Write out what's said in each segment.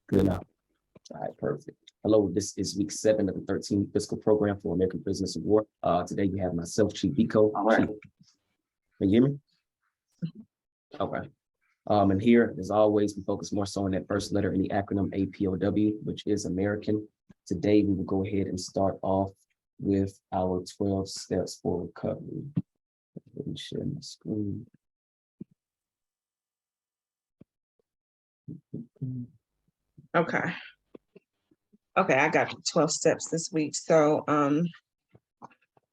Good enough. All right, perfect. Hello, this is week 7 of the 13th fiscal program for American Prisoners of War. Today we have myself, Chief Biko. All right. Chief, can you hear me? Okay. And here, as always, we focus more so on that first letter in the acronym APOW, which is American. Today, we will go ahead and start off with our 12 steps for recovery. Let me share my screen. Okay. Okay, I got 12 steps this week. So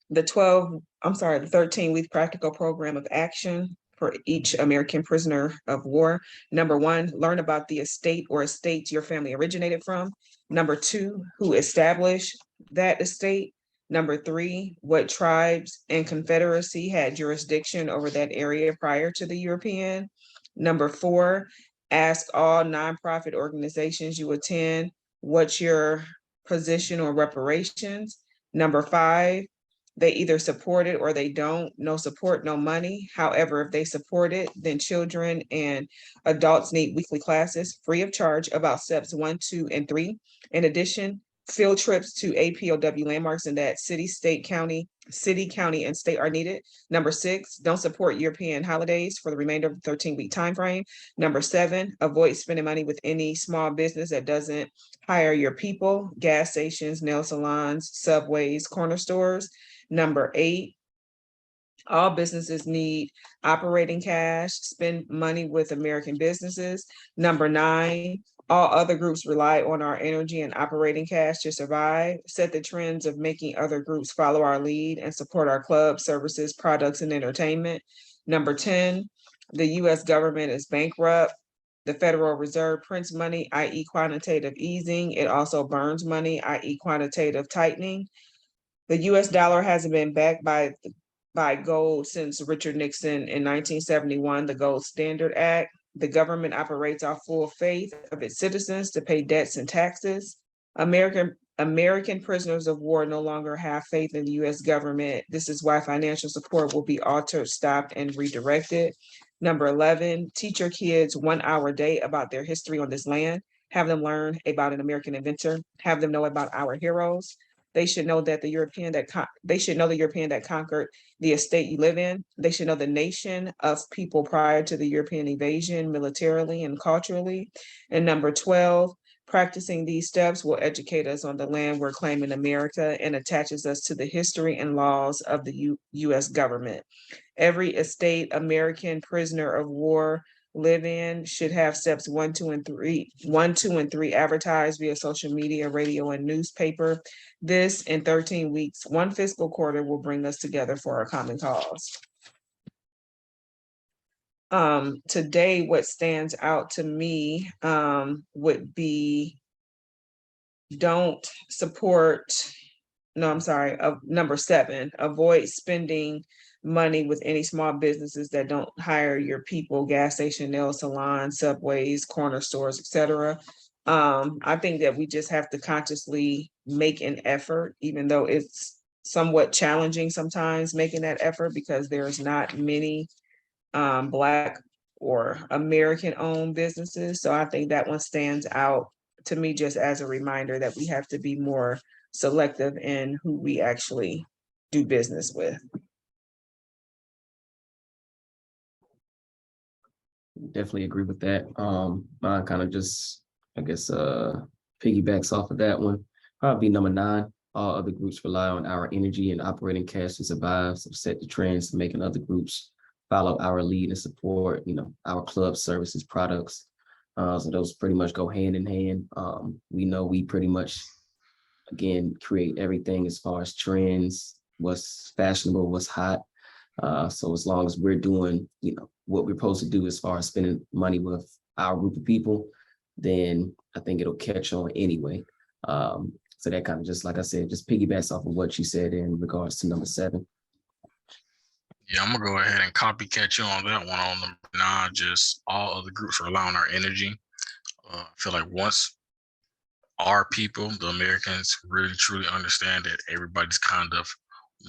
the 13-week practical program of action for each American prisoner of war. Number 1, learn about the estate or estates your family originated from. Number 2, who established that estate. Number 3, what tribes and Confederacy had jurisdiction over that area prior to the European. Number 4, ask all nonprofit organizations you attend what's your position on reparations. Number 5, they either support it or they don't. No support, no money. However, if they support it, then children and adults need weekly classes free of charge about steps 1, 2, and 3. In addition, field trips to APOW landmarks in that city, county, and state are needed. Number 6, don't support European holidays for the remainder of the 13-week time frame. Number 7, avoid spending money with any small business that doesn't hire your people, gas stations, nail salons, subways, corner stores. Number 8, all businesses need operating cash, spend money with American businesses. Number 9, all other groups rely on our energy and operating cash to survive. Set the trends of making other groups follow our lead and support our clubs, services, products, and entertainment. Number 10, the US government is bankrupt. The Federal Reserve prints money, i.e. quantitative easing. It also burns money, i.e. quantitative tightening. The US dollar hasn't been backed by gold since Richard Nixon in 1971, the Gold Standard Act. The government operates off full faith of its citizens to pay debts and taxes. American prisoners of war no longer have faith in the US government. This is why financial support will be altered, stopped, and redirected. Number 11, teach your kids 1 hour a day about their history on this land. Have them learn about an American inventor. Have them know about our heroes. They should know that the European that conquered the estate you live in. They should know the nation of people prior to the European invasion, militarily and culturally. And number 12, practicing these steps will educate us on the land we're claiming America and attaches us to the history and laws of the US government. Every estate American prisoner of war live in should have steps 1, 2, and 3 advertised via social media, radio, and newspaper. This in 13 weeks, 1 fiscal quarter will bring us together for a common cause. Today, what stands out to me would be number 7, avoid spending money with any small businesses that don't hire your people, gas station, nail salons, subways, corner stores, etc. I think that we just have to consciously make an effort, even though it's somewhat challenging sometimes making that effort because there's not many Black or American-owned businesses. So I think that one stands out to me just as a reminder that we have to be more selective in who we actually do business with. Definitely agree with that. Mine kind of just, I guess, piggybacks off of that one. Probably number 9. All other groups rely on our energy and operating cash to survive. So set the trends to making other groups follow our lead and support, our club services, products. So those pretty much go hand in hand. We know we pretty much, again, create everything as far as trends, what's fashionable, what's hot. So as long as we're doing, what we're supposed to do as far as spending money with our group of people, then I think it'll catch on anyway. So that kind of just, like I said, just piggybacks off of what you said in regards to number 7. Yeah, I'm gonna go ahead and copycat you on that one on number 9. Just all other groups rely on our energy. I feel like once our people, the Americans, really truly understand that everybody's kind of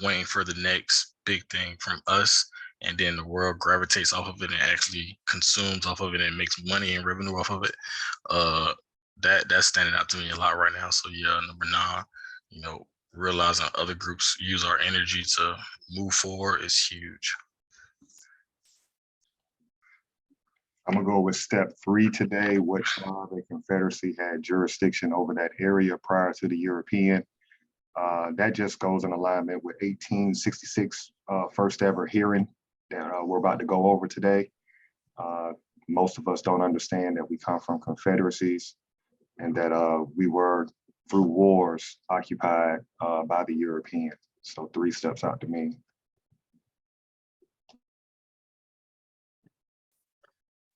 waiting for the next big thing from us, and then the world gravitates off of it and actually consumes off of it and makes money and revenue off of it, that's standing out to me a lot right now. So yeah, number 9, realizing other groups use our energy to move forward is huge. I'm gonna go with step 3 today, which the Confederacy had jurisdiction over that area prior to the European. That just goes in alignment with 1866 first ever hearing that we're about to go over today. Most of us don't understand that we come from confederacies and that we were, through wars, occupied by the European. So 3 steps out to me.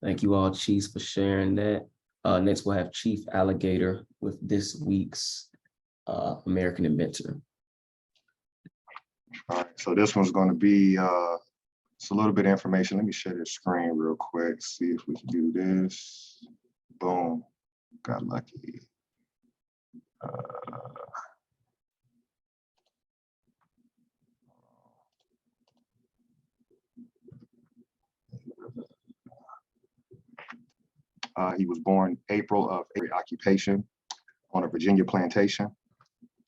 Thank you all, chiefs, for sharing that. Next, we'll have Chief Alligator with this week's American Inventor. All right, so this one's going to be it's a little bit of information. Let me share this screen real quick, see if we can do this. Boom, got lucky. He was born April of occupation on a Virginia plantation.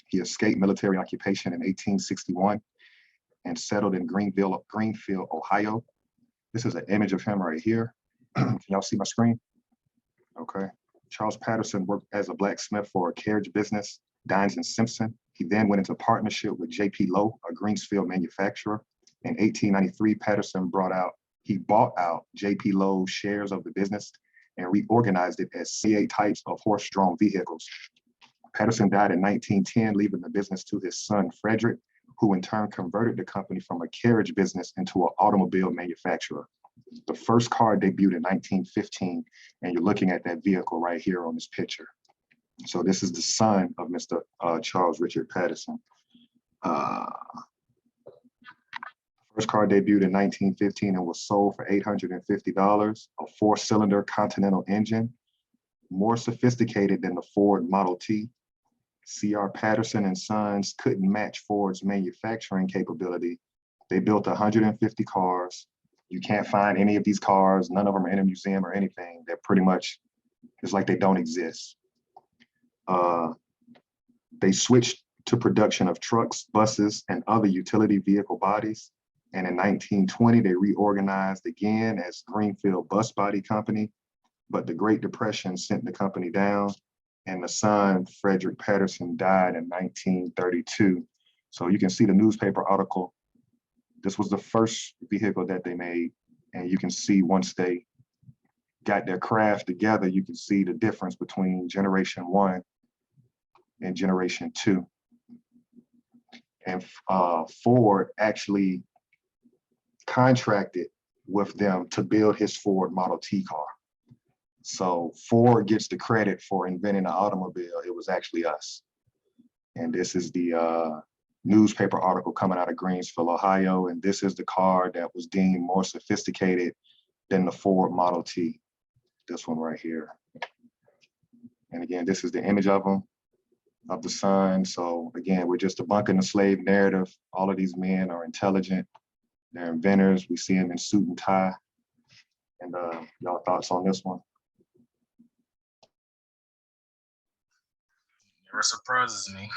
He escaped military occupation in 1861 and settled in Greenfield, Ohio. This is an image of him right here. Can y'all see my screen? Okay. Charles Patterson worked as a blacksmith for a carriage business, Dines and Simpson. He then went into partnership with J.P. Lowe, a Greensfield manufacturer. In 1893, Patterson bought out J.P. Lowe's shares of the business and reorganized it as 8 types of horse-drawn vehicles. Patterson died in 1910, leaving the business to his son, Frederick, who in turn converted the company from a carriage business into an automobile manufacturer. The first car debuted in 1915, and you're looking at that vehicle right here on this picture. So this is the son of Mr. Charles Richard Patterson. First car debuted in 1915 and was sold for $850, a 4-cylinder Continental engine, more sophisticated than the Ford Model T. C.R. Patterson and Sons couldn't match Ford's manufacturing capability. They built 150 cars. You can't find any of these cars. None of them are in a museum or anything. They're pretty much, it's like they don't exist. They switched to production of trucks, buses, and other utility vehicle bodies. And in 1920, they reorganized again as Greenfield Bus Body Company, but the Great Depression sent the company down, and the son, Frederick Patterson, died in 1932. So you can see the newspaper article. This was the first vehicle that they made, and you can see once they got their craft together, you can see the difference between Generation 1 and Generation 2. And Ford actually contracted with them to build his Ford Model T car. So Ford gets the credit for inventing the automobile. It was actually us. And this is the newspaper article coming out of Greensfield, Ohio. And this is the car that was deemed more sophisticated than the Ford Model T. This one right here. And again, this is the image of them, of the son. So again, we're just debunking the slave narrative. All of these men are intelligent. They're inventors. We see them in suit and tie. And y'all thoughts on this one? Never surprises me.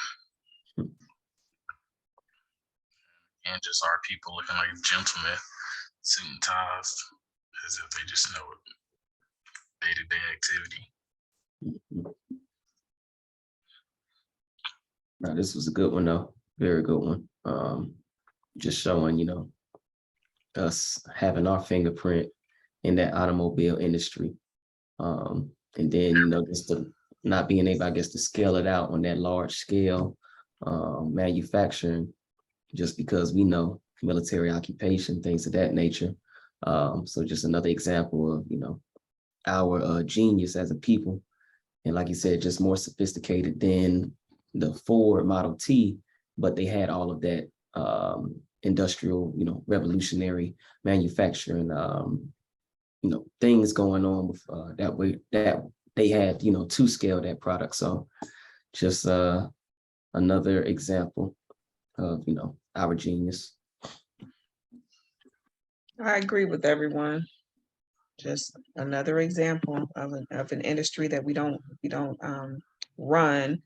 And just our people looking like gentlemen, suit and ties, as if they just know it. Day-to-day activity. Now, this was a good one, though. Very good one. Just showing, us having our fingerprint in that automobile industry. And then, just the not being able, I guess, to scale it out on that large scale manufacturing, just because we know military occupation, things of that nature. So just another example of, our genius as a people. And like you said, just more sophisticated than the Ford Model T, but they had all of that industrial, revolutionary manufacturing, things going on with that way that they had, to scale that product. So just another example of, our genius. I agree with everyone. just another example of an industry that we don't run,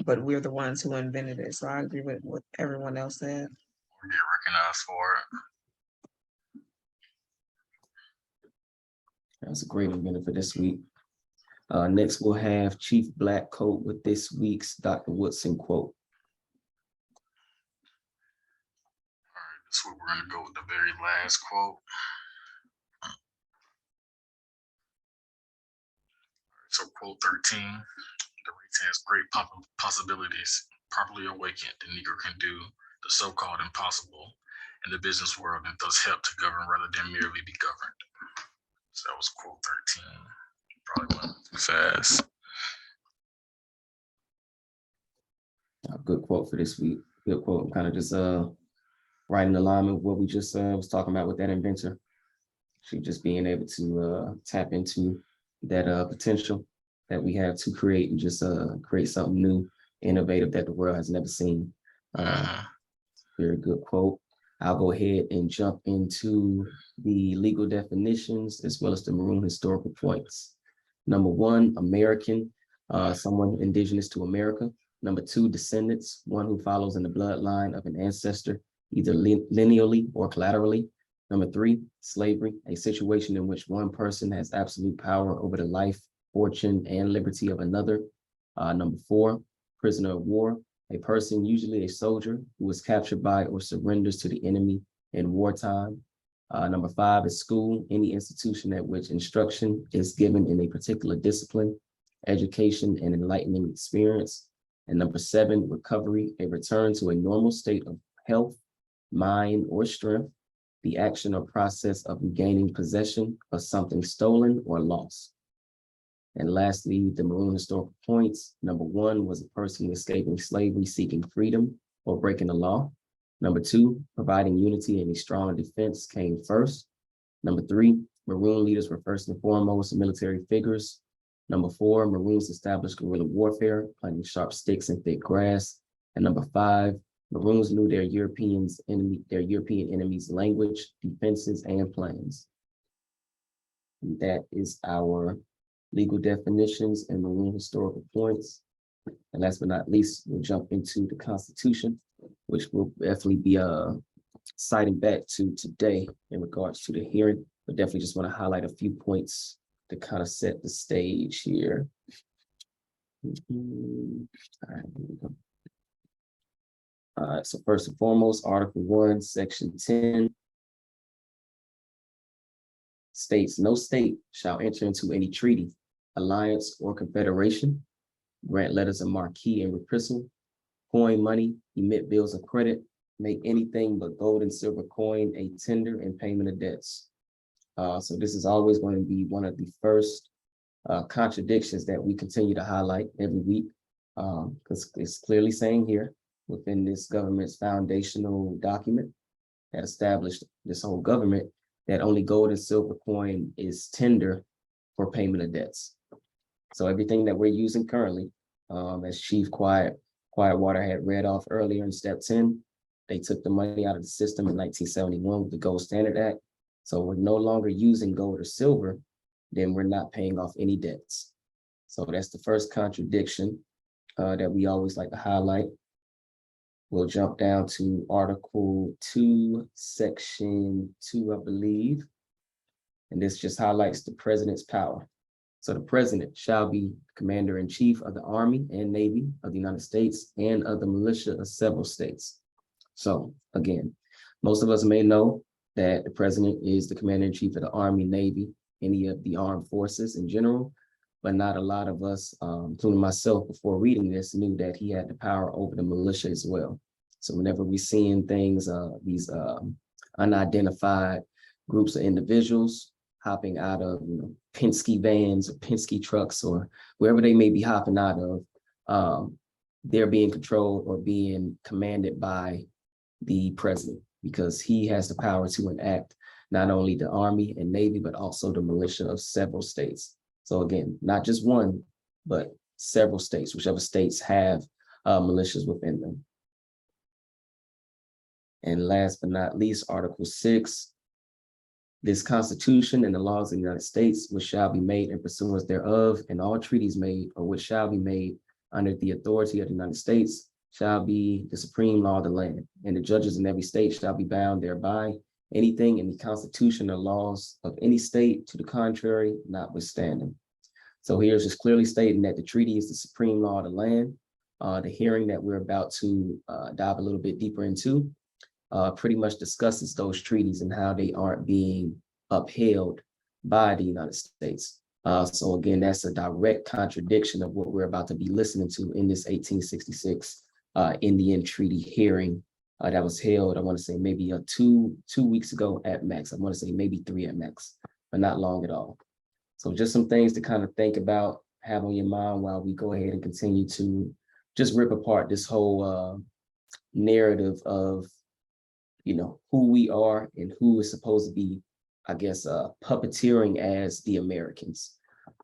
but we're the ones who invented it. So I agree with what everyone else said. Or get recognized for it. That's a great event for this week. Next, we'll have Chief Black Coat with this week's Dr. Woodson quote. All right, this week we're gonna go with the very last quote. So quote 13, the race has great possibilities. Properly awakened, the Negro can do the so-called impossible in the business world and thus help to govern rather than merely be governed. So that was quote 13. Probably went too fast. A good quote for this week. Good quote. Kind of just right in alignment with what we just was talking about with that inventor. She just being able to tap into that potential that we have to create and just create something new, innovative that the world has never seen. Very good quote. I'll go ahead and jump into the legal definitions as well as the maroon historical points. Number one, American, someone indigenous to America. Number two, descendants, one who follows in the bloodline of an ancestor, either lineally or collaterally. Number three, slavery, a situation in which one person has absolute power over the life, fortune, and liberty of another. Number four, prisoner of war, a person, usually a soldier, who is captured by or surrenders to the enemy in wartime. Number five is school, any institution at which instruction is given in a particular discipline, education, and enlightening experience. And number seven, recovery, a return to a normal state of health, mind, or strength, the action or process of regaining possession of something stolen or lost. And lastly, the maroon historical points. Number one was a person escaping slavery, seeking freedom, or breaking the law. Number two, providing unity and a strong defense came first. Number three, maroon leaders were first and foremost military figures. Number four, Maroons established guerrilla warfare, planting sharp sticks in thick grass. And number five, Maroons knew their European enemies' language, defenses, and plans. And that is our legal definitions and Maroon historical points. And last but not least, we'll jump into the Constitution, which will definitely be citing back to today in regards to the hearing, but definitely just want to highlight a few points to kind of set the stage here. All right, here we go. All right, so first and foremost, Article 1, Section 10 states, no state shall enter into any treaty, alliance, or confederation, grant letters of marque and reprisal, coin money, emit bills of credit, make anything but gold and silver coin a tender in payment of debts. So this is always going to be one of the first contradictions that we continue to highlight every week, because it's clearly saying here within this government's foundational document that established this whole government that only gold and silver coin is tender for payment of debts. So everything that we're using currently, as Chief Quietwater had read off earlier in step 10, they took the money out of the system in 1971 with the Gold Standard Act. So we're no longer using gold or silver, then we're not paying off any debts. So that's the first contradiction that we always like to highlight. We'll jump down to Article 2, Section 2, I believe. And this just highlights the president's power. So the president shall be commander-in-chief of the Army and Navy of the United States and of the militia of several states. So again, most of us may know that the president is the commander-in-chief of the Army, Navy, any of the armed forces in general, but not a lot of us, including myself, before reading this, knew that he had the power over the militia as well. So whenever we're seeing things, these unidentified groups of individuals hopping out of Penske vans or Penske trucks or wherever they may be hopping out of, they're being controlled or being commanded by the president, because he has the power to enact not only the Army and Navy, but also the militia of several states. So again, not just one, but several states, whichever states have militias within them. And last but not least, Article 6, This Constitution and the laws of the United States, which shall be made in pursuance thereof, and all treaties made or which shall be made under the authority of the United States shall be the supreme law of the land, and the judges in every state shall be bound thereby. Anything in the Constitution or laws of any state to the contrary notwithstanding. So here's just clearly stating that the treaty is the supreme law of the land. The hearing that we're about to dive a little bit deeper into pretty much discusses those treaties and how they aren't being upheld by the United States. So again, that's a direct contradiction of what we're about to be listening to in this 1866 Indian Treaty hearing that was held, I want to say maybe 2 weeks ago at max. I want to say maybe 3 at max, but not long at all. So just some things to kind of think about, have on your mind while we go ahead and continue to just rip apart this whole narrative of, you know, who we are and who is supposed to be, I guess, puppeteering as the Americans.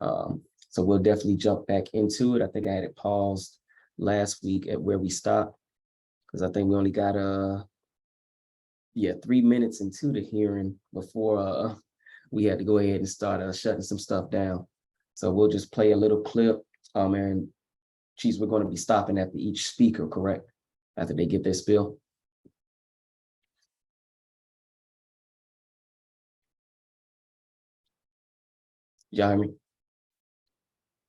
So we'll definitely jump back into it. I think I had it paused last week at where we stopped, because I think we only got 3 minutes into the hearing before we had to go ahead and start shutting some stuff down. So we'll just play a little clip. And geez, we're going to be stopping after each speaker, correct? After they get their spiel. Y'all hear me?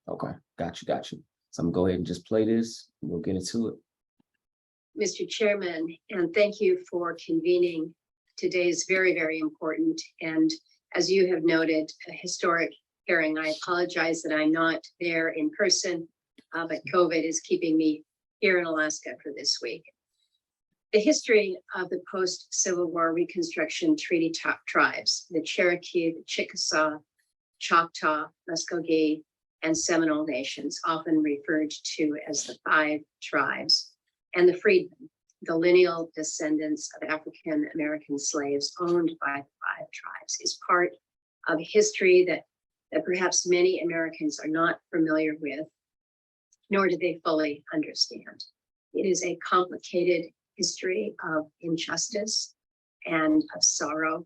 Okay, got you. So I'm gonna go ahead and just play this. And we'll get into it. Mr. Chairman, and thank you for convening today's very, very important, and as you have noted, a historic hearing. I apologize that I'm not there in person, but COVID is keeping me here in Alaska for this week. The history of the post-Civil War Reconstruction Treaty tribes, the Cherokee, the Chickasaw, Choctaw, Muskogee, and Seminole nations, often referred to as the 5 tribes, and the freedmen, the lineal descendants of African American slaves owned by the 5 tribes, is part of history that perhaps many Americans are not familiar with, nor do they fully understand. It is a complicated history of injustice and of sorrow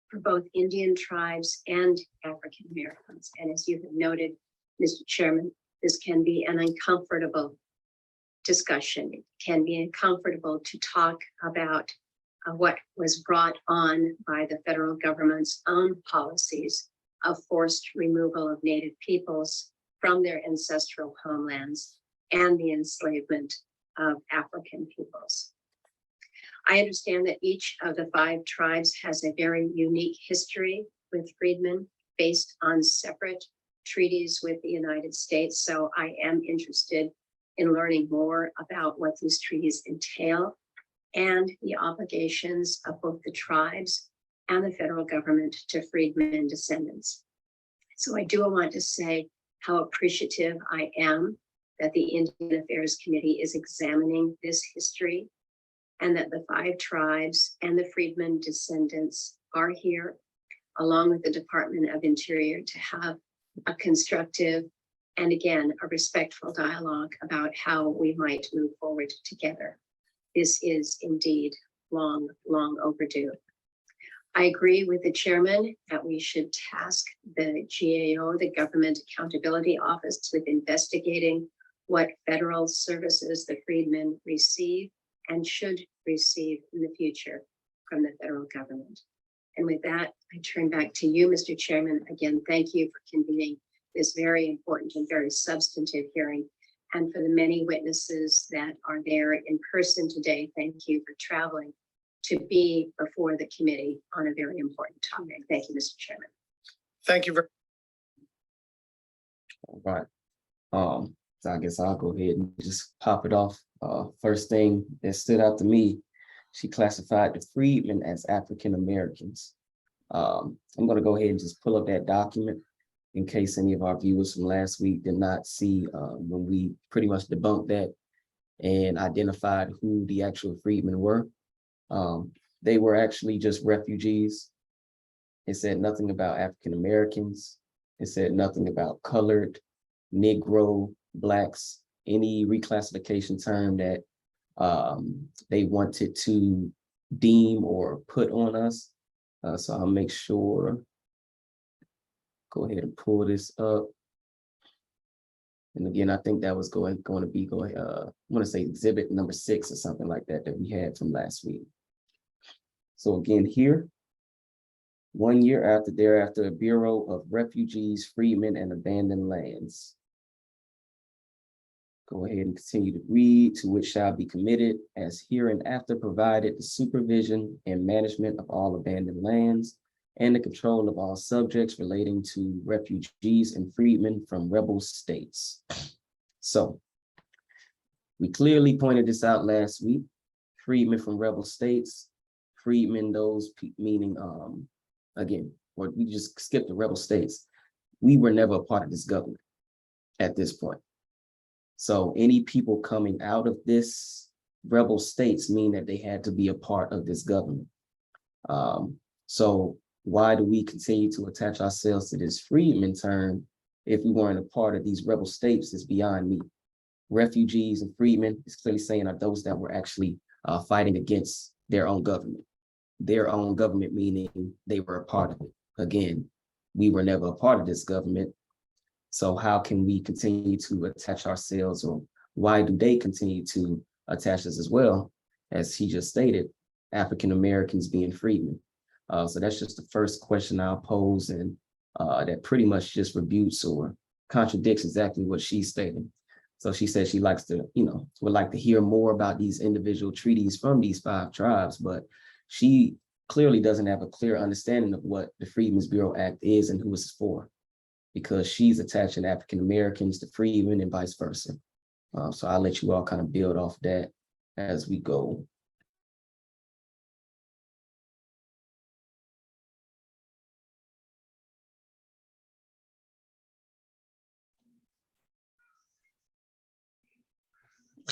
for both Indian tribes and African Americans. And as you have noted, Mr. Chairman, this can be an uncomfortable discussion. It can be uncomfortable to talk about what was brought on by the federal government's own policies of forced removal of Native peoples from their ancestral homelands and the enslavement of African peoples. I understand that each of the 5 tribes has a very unique history with freedmen based on separate treaties with the United States. So I am interested in learning more about what these treaties entail and the obligations of both the tribes and the federal government to freedmen descendants. So I do want to say how appreciative I am that the Indian Affairs Committee is examining this history, and that the 5 tribes and the freedmen descendants are here, along with the Department of Interior, to have a constructive and, again, a respectful dialogue about how we might move forward together. This is indeed long, long overdue. I agree with the chairman that we should task the GAO, the Government Accountability Office, with investigating what federal services the freedmen receive and should receive in the future from the federal government. And with that, I turn back to you, Mr. Chairman. Again, thank you for convening this very important and very substantive hearing. And for the many witnesses that are there in person today, thank you for traveling to be before the committee on a very important topic. Thank you, Mr. Chairman. Thank you very All right. So I guess I'll go ahead and just pop it off. First thing that stood out to me, she classified the freedmen as African Americans. I'm going to go ahead and just pull up that document in case any of our viewers from last week did not see when we pretty much debunked that and identified who the actual freedmen were. They were actually just refugees. It said nothing about African Americans. It said nothing about colored, Negro, Blacks, any reclassification term that they wanted to deem or put on us. So I'll make sure, go ahead and pull this up. And again, I think that was going to be I want to say exhibit number 6 or something like that we had from last week. So again, here, 1 year thereafter, the Bureau of Refugees, Freedmen, and Abandoned Lands. Go ahead and continue to read, to which shall be committed as hereinafter provided the supervision and management of all abandoned lands and the control of all subjects relating to refugees and freedmen from rebel states. So we clearly pointed this out last week. Freedmen from rebel states, freedmen, those meaning, again, or we just skipped the rebel states. We were never a part of this government at this point. So any people coming out of this rebel states mean that they had to be a part of this government. So why do we continue to attach ourselves to this freedman term if we weren't a part of these rebel states? Is beyond me. Refugees and freedmen is clearly saying are those that were actually fighting against their own government. Their own government meaning they were a part of it. Again, we were never a part of this government. So how can we continue to attach ourselves, or why do they continue to attach us as well? As he just stated, African Americans being freedmen. So that's just the first question I'll pose, and that pretty much just rebutes or contradicts exactly what she's stating. So she says she likes to, would like to hear more about these individual treaties from these 5 tribes, but she clearly doesn't have a clear understanding of what the Freedmen's Bureau Act is and who it's for, because she's attaching African Americans to freedmen and vice versa. So I'll let you all kind of build off that as we go.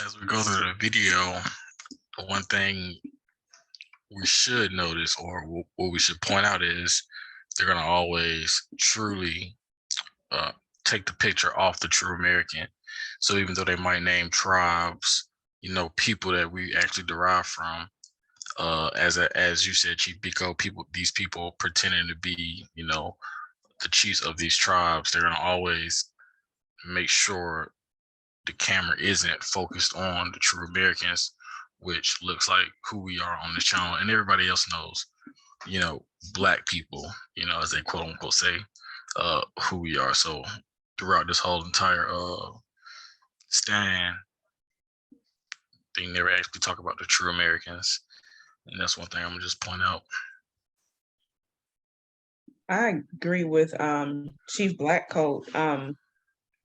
As we go through the video, the one thing we should notice, or what we should point out, is they're going to always truly take the picture off the true American. So even though they might name tribes, people that we actually derive from, as you said, Chief Biko, these people pretending to be, the chiefs of these tribes, they're going to always make sure the camera isn't focused on the true Americans, which looks like who we are on this channel, and everybody else knows, Black people, as they quote unquote say, who we are. So throughout this whole entire stand, they never actually talk about the true Americans, and that's one thing I'm gonna just point out. I agree with Chief Blackcoat.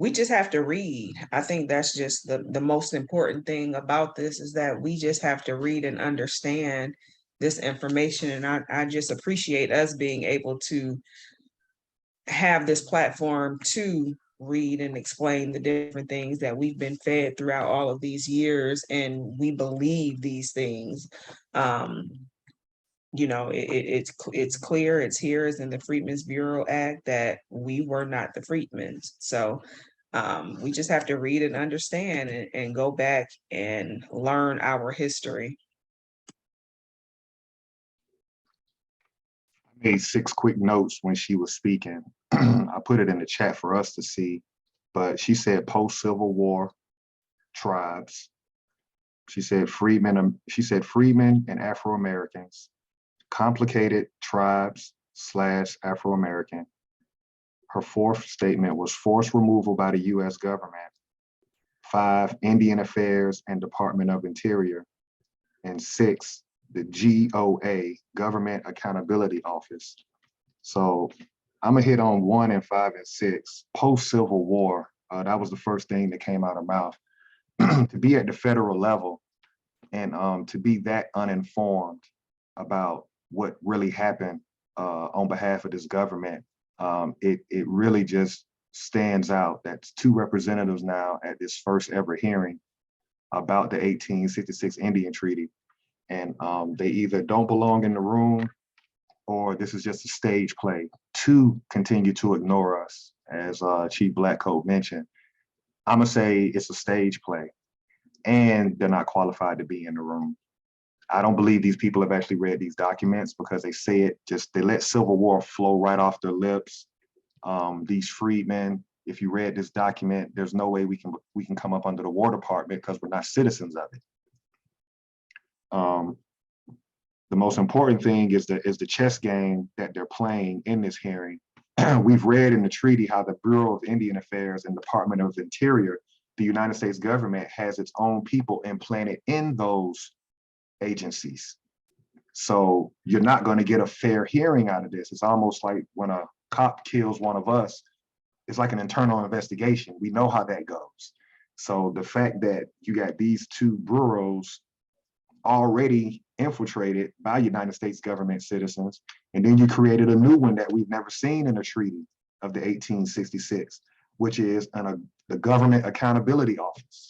We just have to read. I think that's just the most important thing about this, is that we just have to read and understand this information. And I just appreciate us being able to have this platform to read and explain the different things that we've been fed throughout all of these years, and we believe these things. It's clear, it's here, it's in the Freedmen's Bureau Act that we were not the freedmen. So we just have to read and understand and go back and learn our history. I made 6 quick notes when she was speaking. I put it in the chat for us to see, but she said post-Civil War tribes. She said freedmen and Afro-Americans, complicated tribes / Afro-American. Her 4th statement was forced removal by the US government. 5, Indian Affairs and Department of Interior. And 6, the GOA, Government Accountability Office. So I'm gonna hit on 1 and 5 and 6. Post-Civil War, that was the first thing that came out of her mouth. To be at the federal level and to be that uninformed about what really happened on behalf of this government, it really just stands out. That's 2 representatives now at this first ever hearing about the 1866 Indian Treaty. And they either don't belong in the room, or this is just a stage play to continue to ignore us, as Chief Blackcoat mentioned. I'm gonna say it's a stage play, and they're not qualified to be in the room. I don't believe these people have actually read these documents because they say it just, they let Civil War flow right off their lips. These freedmen, if you read this document, there's no way we can come up under the War Department because we're not citizens of it. The most important thing is the chess game that they're playing in this hearing. We've read in the treaty how the Bureau of Indian Affairs and Department of Interior, the United States government has its own people implanted in those agencies. So you're not going to get a fair hearing out of this. It's almost like when a cop kills one of us, it's like an internal investigation. We know how that goes. So the fact that you got these two bureaus already infiltrated by United States government citizens, and then you created a new one that we've never seen in a treaty of the 1866, which is the Government Accountability Office.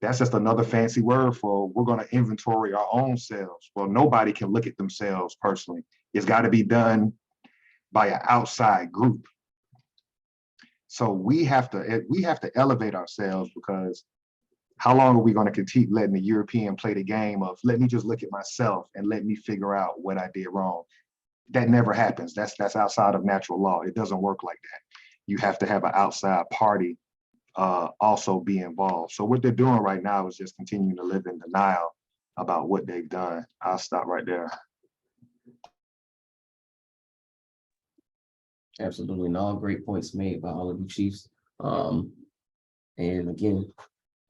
That's just another fancy word for we're going to inventory our own selves. Well, nobody can look at themselves personally. It's got to be done by an outside group. So we have to elevate ourselves, because how long are we going to keep letting the European play the game of let me just look at myself and let me figure out what I did wrong? That never happens. That's outside of natural law. It doesn't work like that. You have to have an outside party also be involved. So what they're doing right now is just continuing to live in denial about what they've done. I'll stop right there. Absolutely, and all great points made by all of you chiefs. And again,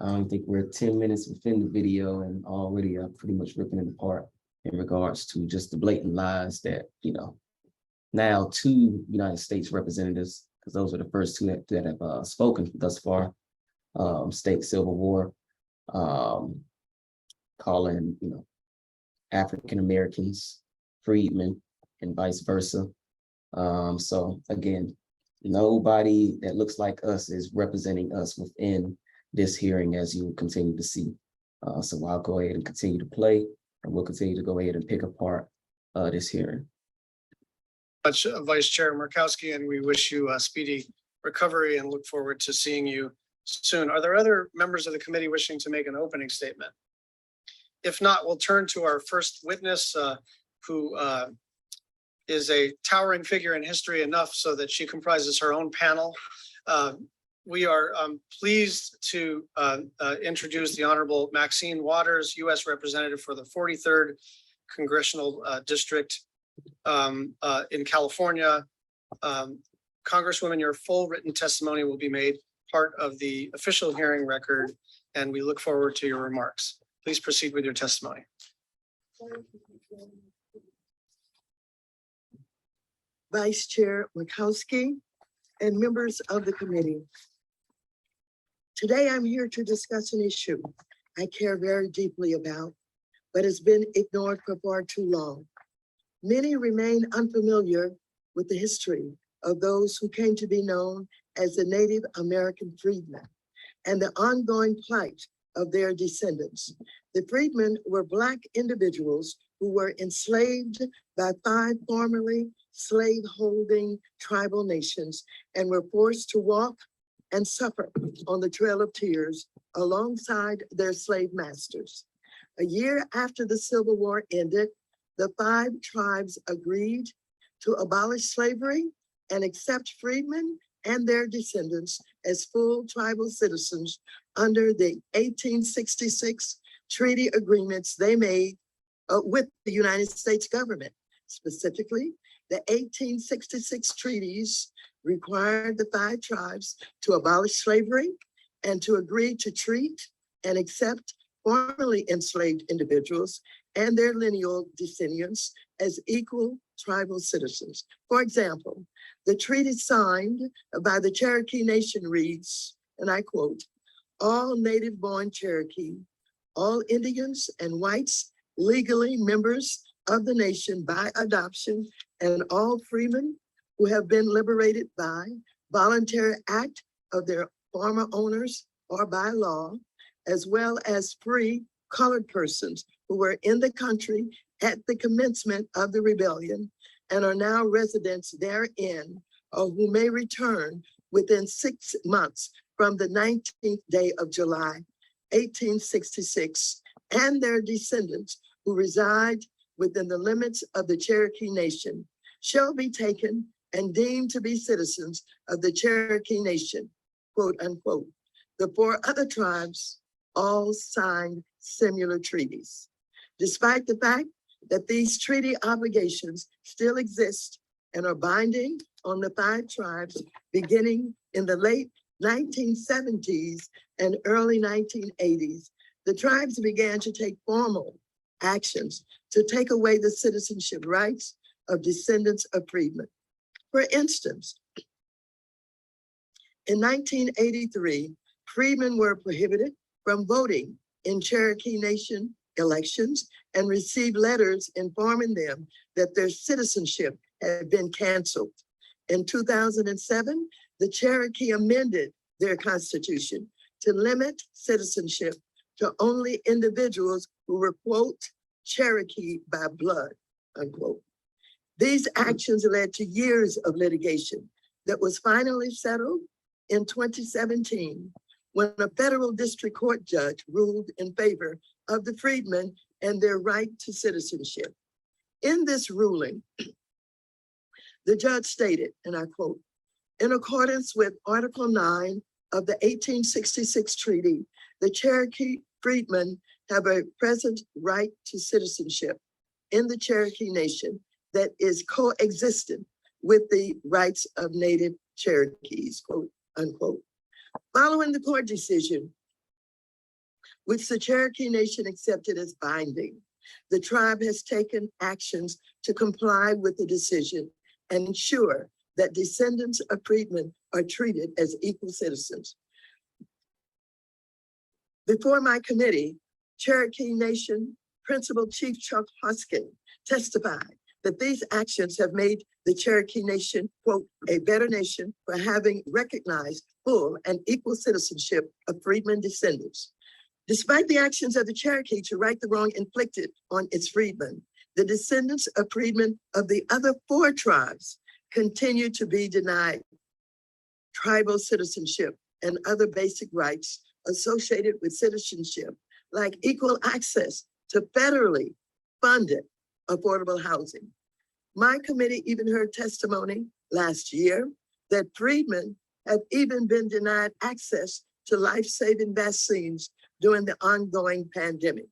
I don't think we're 10 minutes within the video and already pretty much ripping it apart in regards to just the blatant lies that, now two United States representatives, because those are the first two that have spoken thus far, state Civil War, calling, African Americans freedmen and vice versa. So again, nobody that looks like us is representing us within this hearing, as you will continue to see. So I'll go ahead and continue to play, and we'll continue to go ahead and pick apart this hearing. Much, Vice Chair Murkowski, and we wish you a speedy recovery and look forward to seeing you soon. Are there other members of the committee wishing to make an opening statement? If not, we'll turn to our first witness, who is a towering figure in history enough so that she comprises her own panel. We are pleased to introduce the Honorable Maxine Waters, U.S. Representative for the 43rd Congressional District in California. Congresswoman, your full written testimony will be made part of the official hearing record, and we look forward to your remarks. Please proceed with your testimony. Vice Chair Murkowski and members of the committee. Today, I'm here to discuss an issue I care very deeply about, but has been ignored for far too long. Many remain unfamiliar with the history of those who came to be known as the Native American freedmen and the ongoing plight of their descendants. The freedmen were Black individuals who were enslaved by 5 formerly slave-holding tribal nations and were forced to walk and suffer on the Trail of Tears alongside their slave masters. A year after the Civil War ended, the 5 tribes agreed to abolish slavery and accept freedmen and their descendants as full tribal citizens under the 1866 treaty agreements they made with the United States government. Specifically, the 1866 treaties required the 5 tribes to abolish slavery and to agree to treat and accept formerly enslaved individuals and their lineal descendants as equal tribal citizens. For example, the treaty signed by the Cherokee Nation reads, and I quote, "All native-born Cherokee, all Indians and whites legally members of the nation by adoption, and all freemen who have been liberated by voluntary act of their former owners or by law, as well as free colored persons who were in the country at the commencement of the rebellion and are now residents therein, or who may return within 6 months from the 19th day of July, 1866, and their descendants who reside within the limits of the Cherokee Nation shall be taken and deemed to be citizens of the Cherokee Nation, quote unquote. The four other tribes all signed similar treaties. Despite the fact that these treaty obligations still exist and are binding on the five tribes beginning in the late 1970s and early 1980s, the tribes began to take formal actions to take away the citizenship rights of descendants of freedmen. For instance, in 1983, freedmen were prohibited from voting in Cherokee Nation elections and received letters informing them that their citizenship had been canceled. In 2007, the Cherokee amended their constitution to limit citizenship to only individuals who were, quote, Cherokee by blood, unquote. These actions led to years of litigation that was finally settled in 2017 when a federal district court judge ruled in favor of the freedmen and their right to citizenship. In this ruling, the judge stated, and I quote, in accordance with Article 9 of the 1866 treaty, the Cherokee freedmen have a present right to citizenship in the Cherokee Nation that is coexistent with the rights of Native Cherokees, quote unquote. Following the court decision, which the Cherokee Nation accepted as binding, the tribe has taken actions to comply with the decision and ensure that descendants of freedmen are treated as equal citizens. Before my committee, Cherokee Nation Principal Chief Chuck Hoskin testified that these actions have made the Cherokee Nation, quote, a better nation for having recognized full and equal citizenship of freedmen descendants. Despite the actions of the Cherokee to right the wrong inflicted on its freedmen, the descendants of freedmen of the other four tribes continue to be denied tribal citizenship and other basic rights associated with citizenship, like equal access to federally funded affordable housing. My committee even heard testimony last year that freedmen have even been denied access to life-saving vaccines during the ongoing pandemic.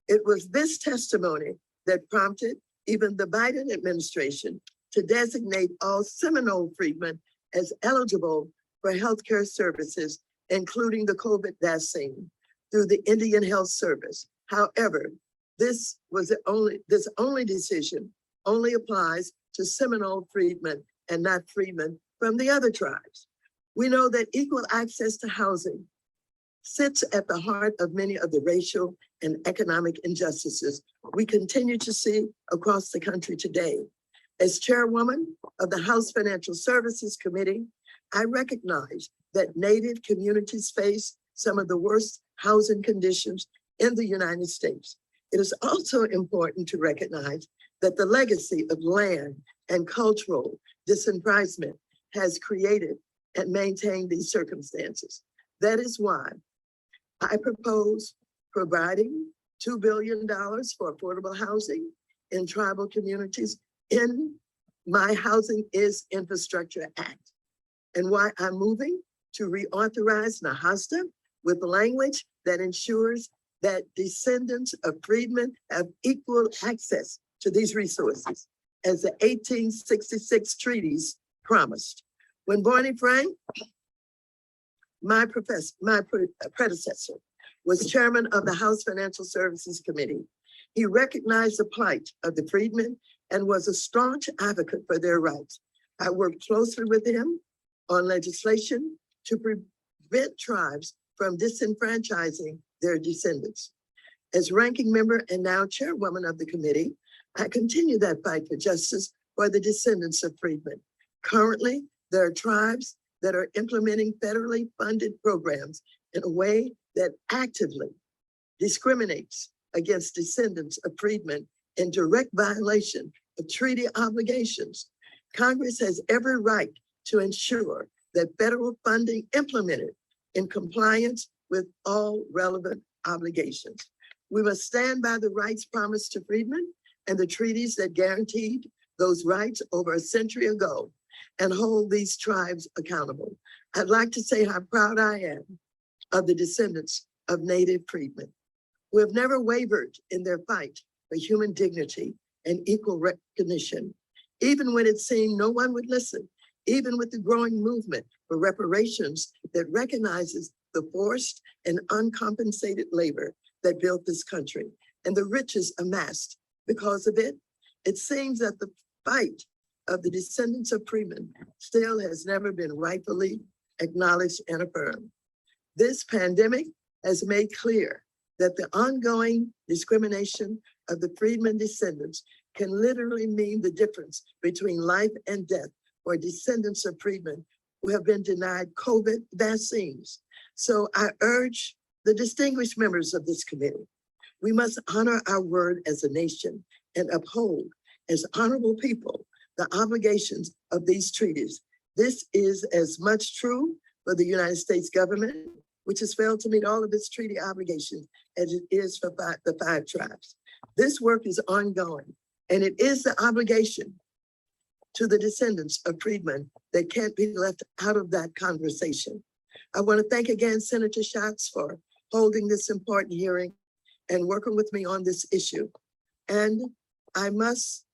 It was this testimony that prompted even the Biden administration to designate all Seminole freedmen as eligible for healthcare services, including the COVID vaccine, through the Indian Health Service. However, this only decision only applies to Seminole freedmen and not freedmen from the other tribes. We know that equal access to housing sits at the heart of many of the racial and economic injustices we continue to see across the country today. As chairwoman of the House Financial Services Committee, I recognize that Native communities face some of the worst housing conditions in the United States. It is also important to recognize that the legacy of land and cultural disenfranchisement has created and maintained these circumstances. That is why I propose providing $2 billion for affordable housing in tribal communities in my Housing is Infrastructure Act, and why I'm moving to reauthorize NAHASTA with language that ensures that descendants of freedmen have equal access to these resources, as the 1866 treaties promised. When Barney Frank, my predecessor, was chairman of the House Financial Services Committee, he recognized the plight of the freedmen and was a staunch advocate for their rights. I worked closely with him on legislation to prevent tribes from disenfranchising their descendants. As ranking member and now chairwoman of the committee, I continue that fight for justice for the descendants of freedmen. Currently, there are tribes that are implementing federally funded programs in a way that actively discriminates against descendants of freedmen in direct violation of treaty obligations. Congress has every right to ensure that federal funding implemented in compliance with all relevant obligations. We must stand by the rights promised to freedmen and the treaties that guaranteed those rights over a century ago and hold these tribes accountable. I'd like to say how proud I am of the descendants of Native freedmen who have never wavered in their fight for human dignity and equal recognition, even when it seemed no one would listen, even with the growing movement for reparations that recognizes the forced and uncompensated labor that built this country and the riches amassed because of it. It seems that the fight of the descendants of freedmen still has never been rightfully acknowledged and affirmed. This pandemic has made clear that the ongoing discrimination of the freedmen descendants can literally mean the difference between life and death for descendants of freedmen who have been denied COVID vaccines. So I urge the distinguished members of this committee, we must honor our word as a nation and uphold as honorable people the obligations of these treaties. This is as much true for the United States government, which has failed to meet all of its treaty obligations, as it is for the 5 tribes. This work is ongoing, and it is the obligation to the descendants of freedmen that can't be left out of that conversation. I want to thank again Senator Schatz for holding this important hearing and working with me on this issue. And I must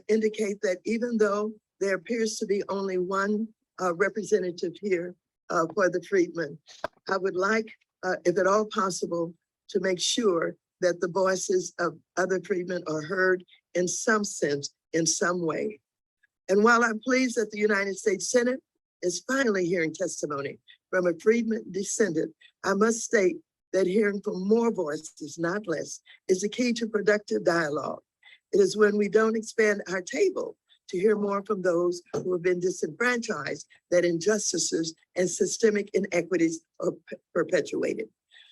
indicate that even though there appears to be only one representative here for the freedmen, I would like, if at all possible, to make sure that the voices of other freedmen are heard in some sense, in some way. And while I'm pleased that the United States Senate is finally hearing testimony from a freedman descendant, I must state that hearing from more voices, not less, is the key to productive dialogue. It is when we don't expand our table to hear more from those who have been disenfranchised that injustices and systemic inequities are perpetuated.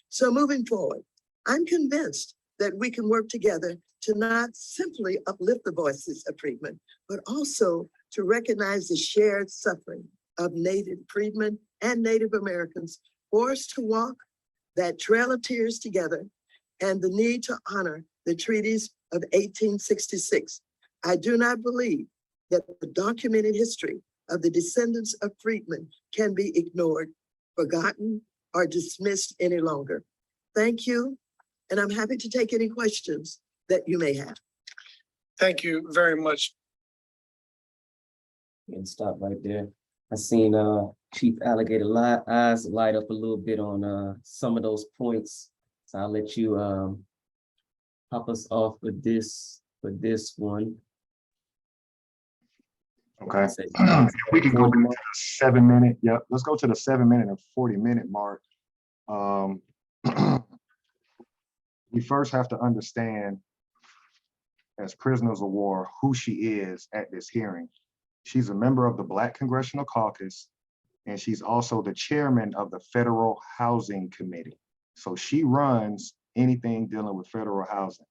So moving forward, I'm convinced that we can work together to not simply uplift the voices of freedmen, but also to recognize the shared suffering of Native freedmen and Native Americans forced to walk that trail of tears together, and the need to honor the treaties of 1866. I do not believe that the documented history of the descendants of freedmen can be ignored, forgotten, or dismissed any longer. Thank you, and I'm happy to take any questions that you may have. Thank you very much. And stop right there. I seen Chief Alligator eyes light up a little bit on some of those points. So I'll let you pop us off with this one. Okay. We can go to the 7 minute. Yep. Let's go to the 7 minute and 40 minute mark. We first have to understand, as prisoners of war, who she is at this hearing. She's a member of the Black Congressional Caucus, and she's also the chairman of the Federal Housing Committee. So she runs anything dealing with federal housing.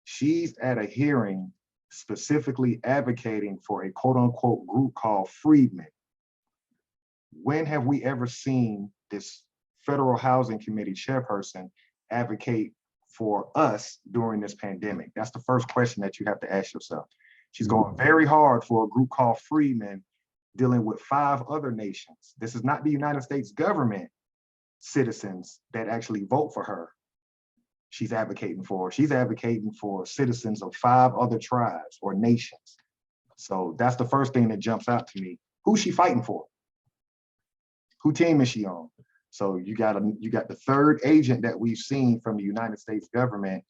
She's at a hearing specifically advocating for a quote unquote group called Freedmen. When have we ever seen this Federal Housing Committee chairperson advocate for us during this pandemic? That's the first question that you have to ask yourself. She's going very hard for a group called Freedmen dealing with 5 other nations. This is not the United States government citizens that actually vote for her. She's advocating for citizens of 5 other tribes or nations. So that's the first thing that jumps out to me. Who's she fighting for? Who team is she on? So you got the third agent that we've seen from the United States government,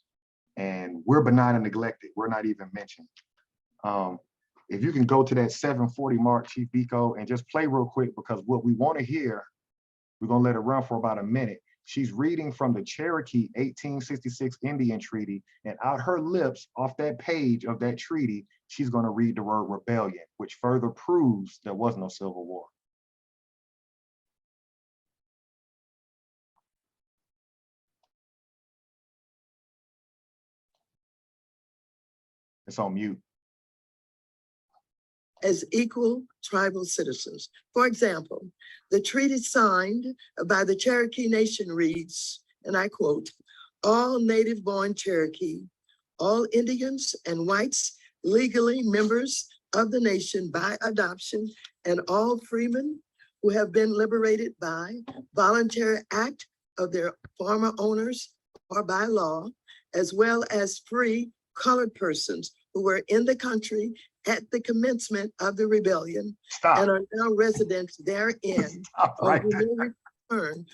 and we're benign and neglected. We're not even mentioned. If you can go to that 7:40 mark, Chief Biko, and just play real quick, because what we want to hear, we're gonna let it run for about a minute. She's reading from the Cherokee 1866 Indian Treaty, and out her lips, off that page of that treaty, she's gonna read the word rebellion, which further proves there was no Civil War. It's on mute. As equal tribal citizens. For example, the treaty signed by the Cherokee Nation reads, and I quote, all native-born Cherokee, all Indians and whites legally members of the nation by adoption, and all freemen who have been liberated by voluntary act of their former owners or by law, as well as free colored persons who were in the country at the commencement of the rebellion and Stop. are now residents therein, Stop or right who there. may return.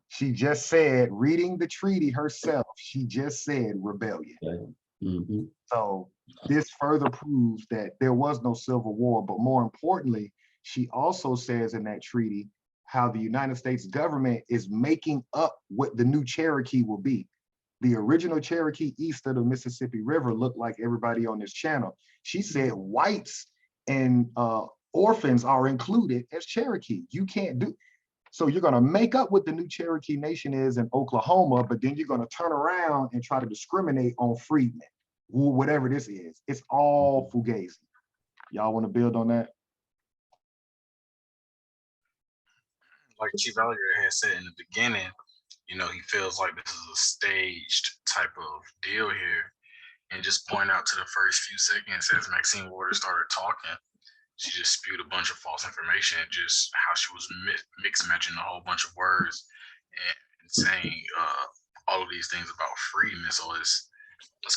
She just said, reading the treaty herself, she just said rebellion. Mhm. So this further proves that there was no civil war, but more importantly, she also says in that treaty how the United States government is making up what the new Cherokee will be. The original Cherokee east of the Mississippi River looked like everybody on this channel. She said whites and orphans are included as Cherokee. You can't do. So you're going to make up what the new Cherokee Nation is in Oklahoma, but then you're going to turn around and try to discriminate on freedmen, whatever this is. It's all fugazi. Y'all want to build on that? Like Chief Alligator had said in the beginning, you know, he feels like this is a staged type of deal here. And just point out to the first few seconds as Maxine Waters started talking, she just spewed a bunch of false information, just how she was mix matching a whole bunch of words and saying all of these things about freedom. So it's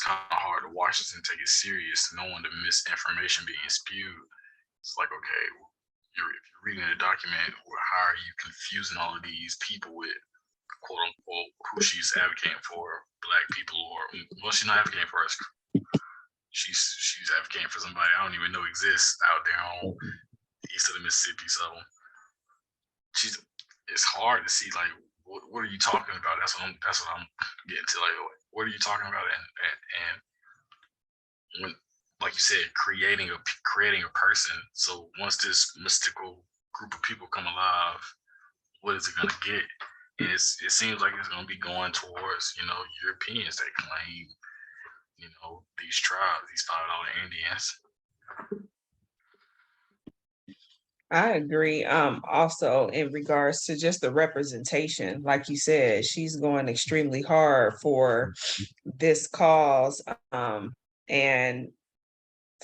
kind of hard to watch this and take it serious, knowing the misinformation being spewed. It's like, okay, if you're reading a document, how are you confusing all of these people with quote unquote who she's advocating for, black people, or well, she's not advocating for us. She's advocating for somebody I don't even know exists out there on east of the Mississippi. So it's hard to see like what are you talking about? That's what I'm getting to. Like, what are you talking about? And when, like you said, creating a person. So once this mystical group of people come alive, what is it gonna get? And it seems like it's gonna be going towards, you know, Europeans that claim, you know, these tribes, these $5 Indians. I agree. Also in regards to just the representation, like you said, she's going extremely hard for this cause. And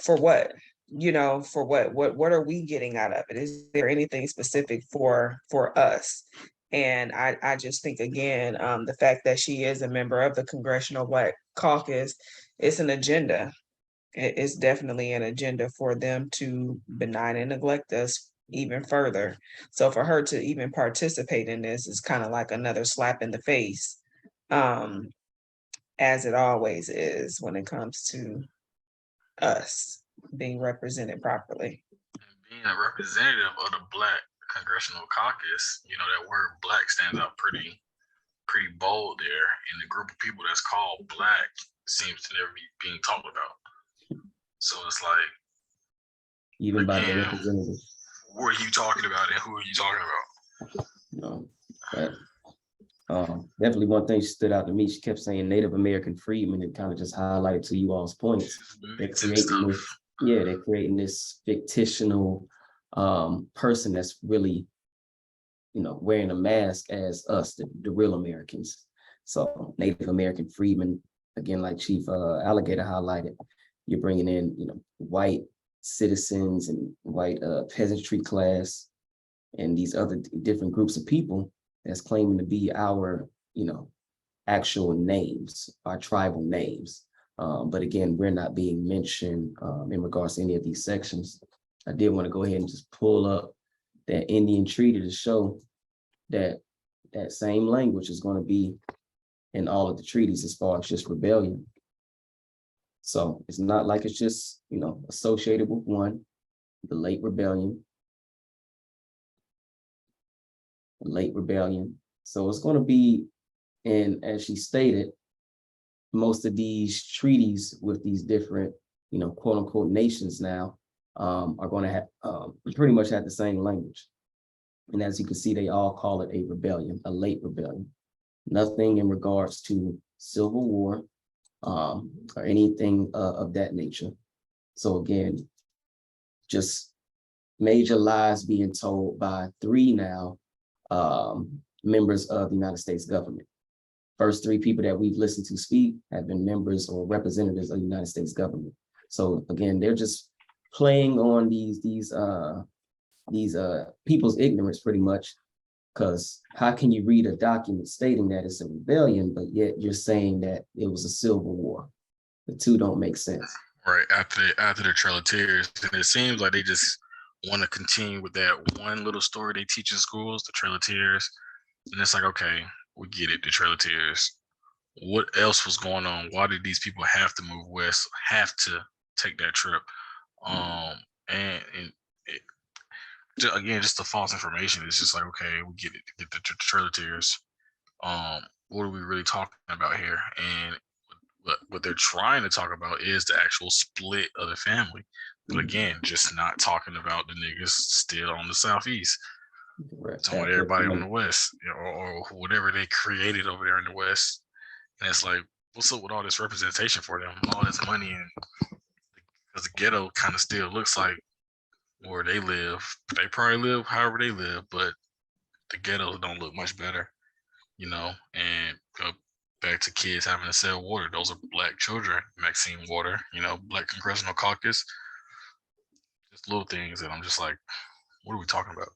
for what? You know, for what are we getting out of it? Is there anything specific for us? And I just think again, the fact that she is a member of the Congressional Black Caucus, it's an agenda. It's definitely an agenda for them to benign and neglect us even further. So for her to even participate in this is kind of like another slap in the face, as it always is when it comes to us being represented properly. And being a representative of the Black Congressional Caucus, you know, that word black stands out pretty bold there. And the group of people that's called black seems to never be being talked about. So it's like, Even by the again, representative. what are you talking about and who are you talking about? No, but definitely one thing stood out to me. She kept saying Native American freedmen. It kind of just highlighted to you all's points. They're creating this, they're creating this fictional person that's really, you know, wearing a mask as us, the real Americans. So Native American freedmen, again, like Chief Alligator highlighted, you're bringing in, you know, white citizens and white peasantry class and these other different groups of people that's claiming to be our, you know, actual names, our tribal names. But again, we're not being mentioned in regards to any of these sections. I did want to go ahead and just pull up that Indian treaty to show that that same language is going to be in all of the treaties as far as just rebellion. So it's not like it's just, you know, associated with one, the late rebellion. So it's going to be, and as she stated, most of these treaties with these different, you know, quote unquote nations now are going to have pretty much have the same language. And as you can see, they all call it a rebellion, a late rebellion. Nothing in regards to civil war or anything of that nature. So again, just major lies being told by 3 now members of the United States government. first three people that we've listened to speak have been members or representatives of the United States government. So again, they're just playing on these people's ignorance pretty much, because how can you read a document stating that it's a rebellion, but yet you're saying that it was a civil war? The two don't make sense. Right after the Trail of Tears, and it seems like they just want to continue with that one little story they teach in schools, the Trail of Tears, and it's like, okay, we get it, the Trail of Tears. What else was going on? Why did these people have to move west? Have to take that trip? And it, again, just the false information. It's just like, okay, we get it, get the Trail of Tears. What are we really talking about here? And what they're trying to talk about is the actual split of the family. But again, just not talking about the niggas still on the southeast. Talking about everybody on the west, or whatever they created over there in the west. And it's like, what's up with all this representation for them, all this money? And because the ghetto kind of still looks like where they live. They probably live however they live, but the ghettos don't look much better, and back to kids having to sell water. Those are Black children, Maxine Water, Black Congressional Caucus. Just little things that I'm just like, what are we talking about?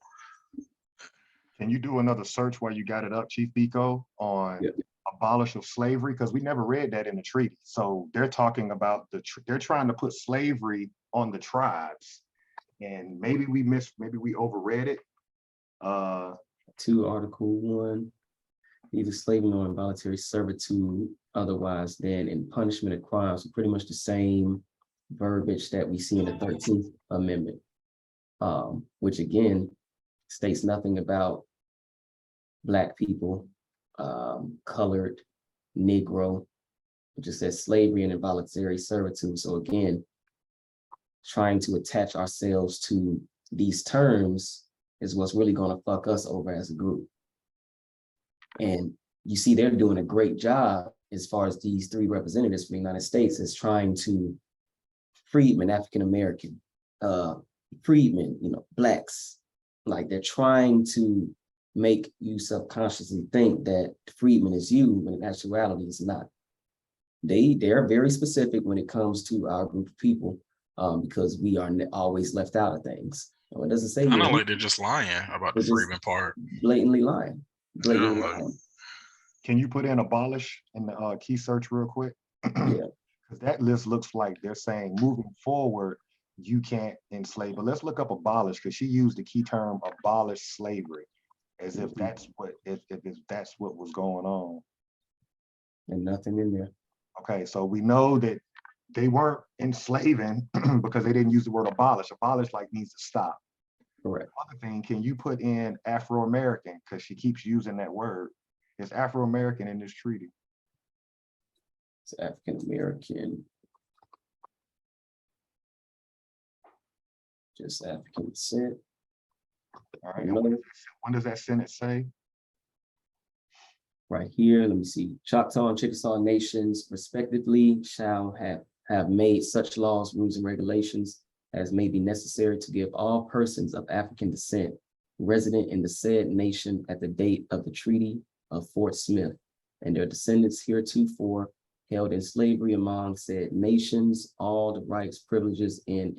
Can you do another search while you got it up, Chief Biko, on abolish of slavery? Because we never read that in the treaty. So they're talking about they're trying to put slavery on the tribes. And maybe we overread it. 2 Article 1, either slavery or involuntary servitude, otherwise than in punishment of crimes. So pretty much the same verbiage that we see in the 13th Amendment, which again states nothing about Black people, colored, Negro. It just says slavery and involuntary servitude. So again, trying to attach ourselves to these terms is what's really going to fuck us over as a group. And you see, they're doing a great job as far as these 3 representatives from the United States is trying to freedmen, African American, freedmen, Blacks, like they're trying to make you subconsciously think that freedman is you, when in actuality it's not. They're very specific when it comes to our group of people, because we are always left out of things. It doesn't say. I know, like they're just lying about the freedman part. Blatantly lying. Blatantly lying. Can you put in abolish in the key search real quick? Yeah. Because that list looks like they're saying moving forward, you can't enslave. But let's look up abolish, because she used the key term abolish slavery, as if that's what if that's what was going on. And nothing in there. Okay, so we know that they weren't enslaving because they didn't use the word abolish. Abolish means to stop. Correct. Other thing, can you put in Afro-American, because she keeps using that word? It's Afro-American in this treaty. It's African American. Just African descent. All right. And when does that sentence say? Right here, let me see. Choctaw and Chickasaw nations respectively shall have made such laws, rules, and regulations as may be necessary to give all persons of African descent resident in the said nation at the date of the Treaty of Fort Smith and their descendants heretofore held in slavery among said nations, all the rights, privileges, and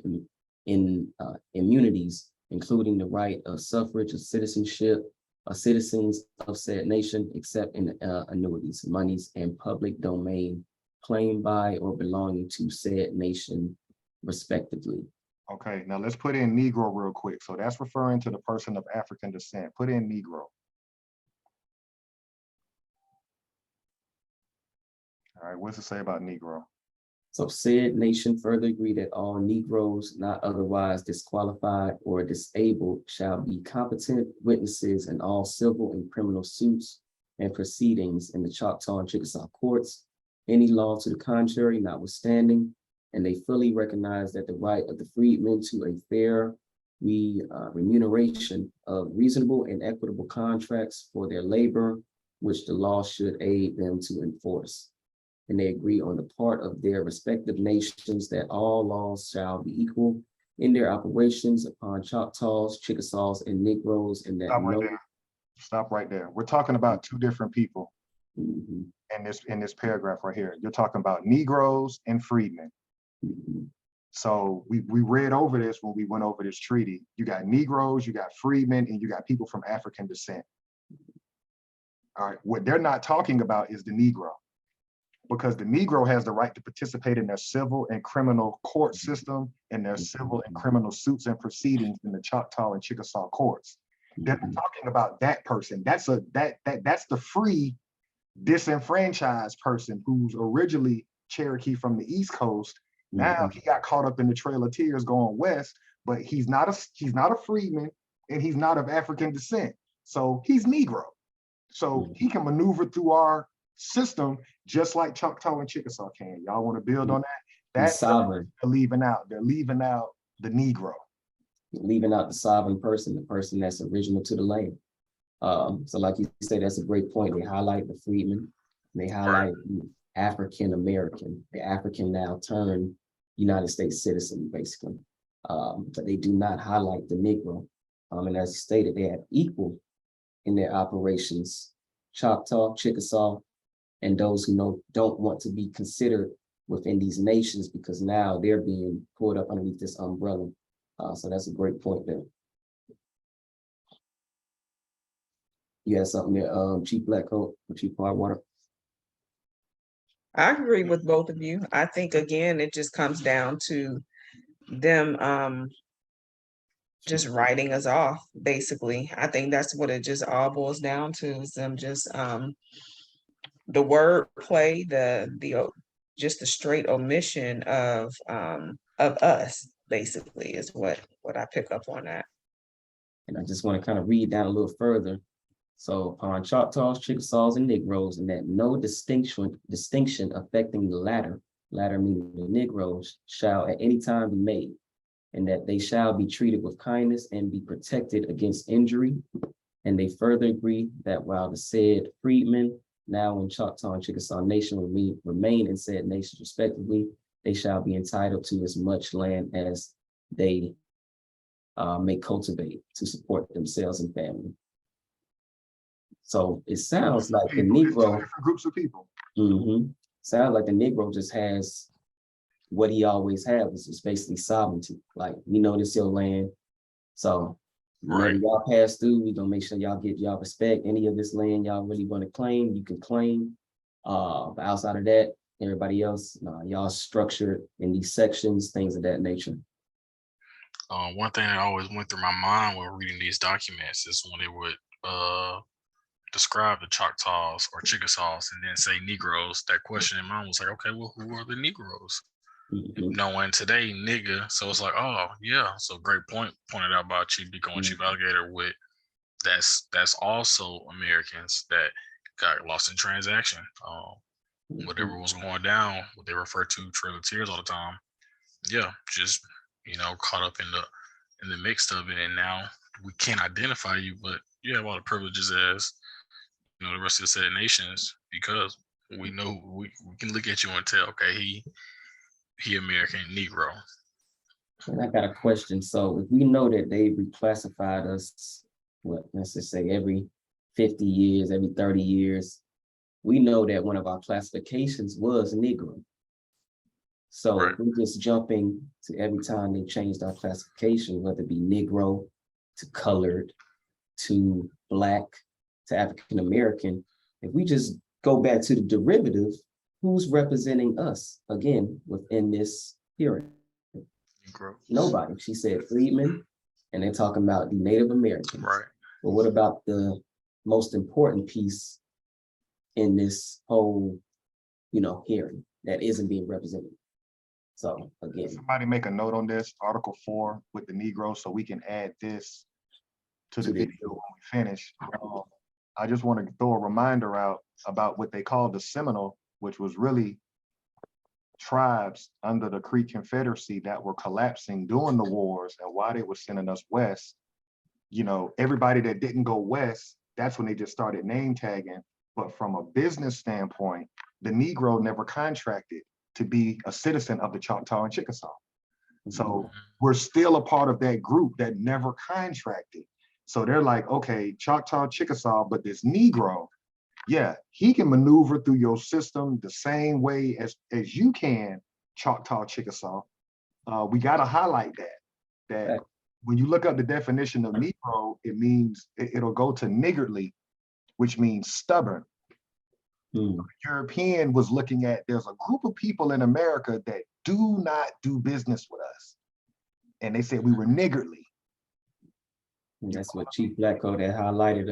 immunities, including the right of suffrage, of citizenship, of citizens of said nation, except in annuities, monies, and public domain claimed by or belonging to said nation, respectively. Okay, now let's put in Negro real quick. So that's referring to the person of African descent. Put in Negro. All right, what's it say about Negro? So said nation further agree that all Negroes not otherwise disqualified or disabled shall be competent witnesses in all civil and criminal suits and proceedings in the Choctaw and Chickasaw courts, any law to the contrary notwithstanding, and they fully recognize that the right of the freedmen to a fair remuneration of reasonable and equitable contracts for their labor, which the law should aid them to enforce. And they agree on the part of their respective nations that all laws shall be equal in their operations upon Choctaws, Chickasaws, and Negroes, and that Stop right there. We're talking about 2 different people. Mhm. in this paragraph right here. You're talking about Negroes and freedmen. Mhm. So we read over this when we went over this treaty. You got Negroes, you got freedmen, and you got people from African descent. All right, what they're not talking about is the Negro, because the Negro has the right to participate in their civil and criminal court system and their civil and criminal suits and proceedings in the Choctaw and Chickasaw courts. They're not talking about that person. That's the free disenfranchised person who's originally Cherokee from the East Coast. Now he got caught up in the Trail of Tears going west, but he's not a freedman and he's not of African descent. So he's Negro. So he can maneuver through our system just like Choctaw and Chickasaw can. Y'all want to build on that? That's sovereign. they're leaving out. They're leaving out the Negro. Leaving out the sovereign person, the person that's original to the land. So like you say, that's a great point. They highlight the freedmen, they highlight the African American, the African now turned United States citizen, basically. But they do not highlight the Negro. And as you stated, they have equal in their operations, Choctaw, Chickasaw, and those who don't want to be considered within these nations because now they're being pulled up underneath this umbrella. So that's a great point there. You had something there, Chief Blackcoat, Chief Hardwater. I agree with both of you. I think, again, it just comes down to them just writing us off, basically. I think that's what it just all boils down to, is them just the word play, just the straight omission of us, basically, is what I pick up on that. And I just want to kind of read down a little further. So upon Choctaws, Chickasaws, and Negroes, and that no distinction affecting the latter meaning the Negroes, shall at any time be made, and that they shall be treated with kindness and be protected against injury. And they further agree that while the said freedmen, now in Choctaw and Chickasaw Nation, remain in said nations respectively, they shall be entitled to as much land as they may cultivate to support themselves and family. So it sounds like the Negro, different groups of people. Sounds like the Negro just has what he always had, which is basically sovereignty. Like, we know this your land, so whenever y'all pass through, we gonna make sure y'all get y'all respect. Any of this land y'all really want to claim, you can claim. But outside of that, everybody else, y'all structured in these sections, things of that nature. One thing that always went through my mind while reading these documents is when they would describe the Choctaws or Chickasaws and then say Negroes. That question in mind was like, okay, well, who are the Negroes? Knowing today, nigga, so it's like, oh yeah, so great point pointed out by Chief Deco and Chief Alligator with that's also Americans that got lost in transaction. Whatever was going down, what they refer to Trail of Tears all the time. Yeah, just caught up in the mix of it, and now we can't identify you, but you have all the privileges as the rest of the said nations, because we know we can look at you and tell, okay, he American Negro. And I got a question. So if we know that they reclassified us, let's just say every 50 years, every 30 years, we know that one of our classifications was Negro. So if we're just jumping to every time they changed our classification, whether it be Negro to colored to Black to African American, if we just go back to the derivative, who's representing us again within this hearing? Negro. Nobody. She said freedmen, and they're talking about the Native Americans. Right. But what about the most important piece in this whole, hearing that isn't being represented? So again, somebody make a note on this, Article 4 with the Negro, so we can add this to the video when we finish. I just want to throw a reminder out about what they called the Seminole, which was really tribes under the Creek Confederacy that were collapsing during the wars, and why they were sending us west. Everybody that didn't go west, that's when they just started name tagging. But from a business standpoint, the Negro never contracted to be a citizen of the Choctaw and Chickasaw. So we're still a part of that group that never contracted. So they're like, okay, Choctaw, Chickasaw, but this Negro, Yeah, he can maneuver through your system the same way as you can, Choctaw Chickasaw. We got to highlight that Right. when you look up the definition of Negro, it means it'll go to niggardly, which means stubborn. Hmm. European was looking at, there's a group of people in America that do not do business with us. And they said we were niggardly. And that's what Chief Blacko that highlighted.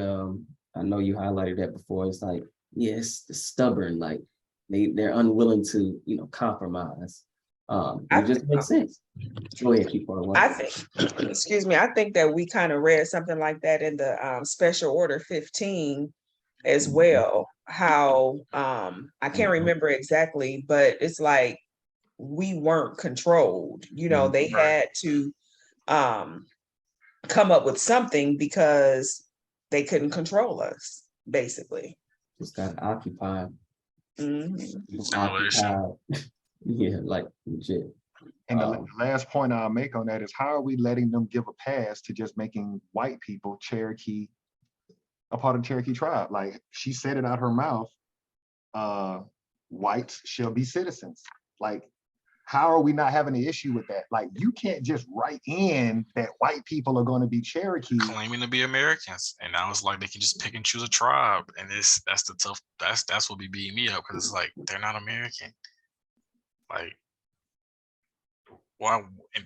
I know you highlighted that before. It's like, yes, the stubborn, like they're unwilling to, compromise. It just makes sense. Go ahead, Chief. I think, excuse me, I think that we kind of read something like that in the Special Order 15 as well. How I can't remember exactly, but it's like we weren't controlled. They Right. had to come up with something because they couldn't control us, basically. Just got occupied. Mhm. Assimilation. Yeah, like legit. And the last point I'll make on that is, how are we letting them give a pass to just making white people Cherokee a part of the Cherokee tribe? Like, she said it out her mouth, whites shall be citizens. Like, how are we not having an issue with that? Like, you can't just write in that white people are going to be Cherokee. Claiming to be Americans, and now it's like they can just pick and choose a tribe, and that's the tough. That's what be beating me up, because it's like they're not American. Like, why? And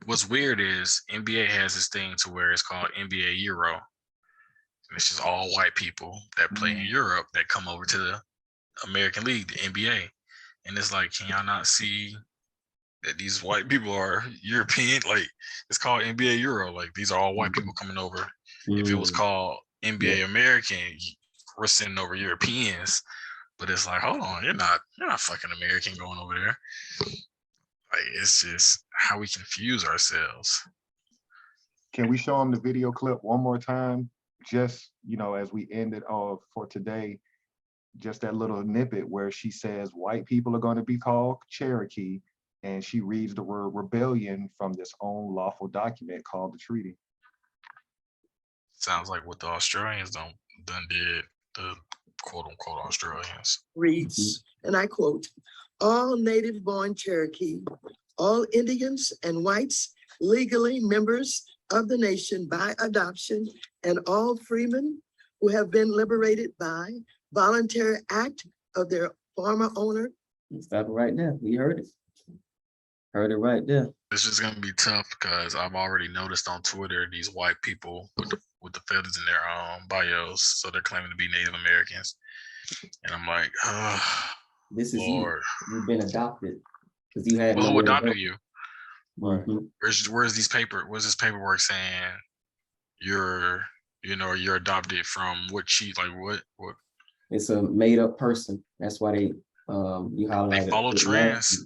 what's weird is NBA has this thing to where it's called NBA Euro, and it's just all white people that play in Europe that come over to the American League, the NBA, and it's like, can y'all not see that these white people are European? Like, it's called NBA Euro. Like, these are all white people coming over. If it was called NBA American, we're sending over Europeans. But it's like, hold on, you're not fucking American going over there. Like, it's just how we confuse ourselves. Can we show them the video clip one more time? Just, as we ended off for today, just that little snippet where she says white people are going to be called Cherokee, and she reads the word rebellion from this own lawful document called the treaty. Sounds like what the Australians done did, the quote unquote Australians. Reads, and I quote, "All native-born Cherokee, all Indians and whites legally members of the nation by adoption, and all freemen who have been liberated by voluntary act of their former owner." Stop it right there. We heard it. Heard it right there. It's just gonna be tough because I've already noticed on Twitter these white people with the feathers in their bios, so they're claiming to be Native Americans, and I'm like, oh, This is Lord. You've been adopted because you had Well, who nowhere to go. adopted you? Mhm. Where's this paperwork saying you're adopted from what sheet? Like what? It's a made up person. That's why they you highlighted They follow it trends.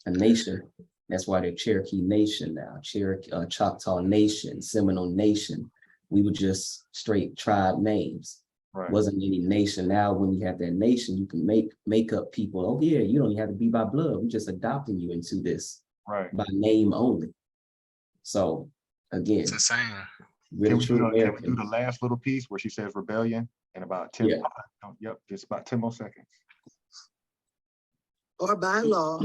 a nation. That's why they're Cherokee Nation now. Cherokee, Choctaw Nation, Seminole Nation. We were just straight tribe names. Right. Wasn't any nation. Now, when you have that nation, you can make up people. Oh yeah, you don't even have to be by blood. We're just adopting you into this by name only. So again, It's insane. Can we do the last little piece where she says rebellion in about 10? Yeah. Yep, just about 10 more seconds. Or by law,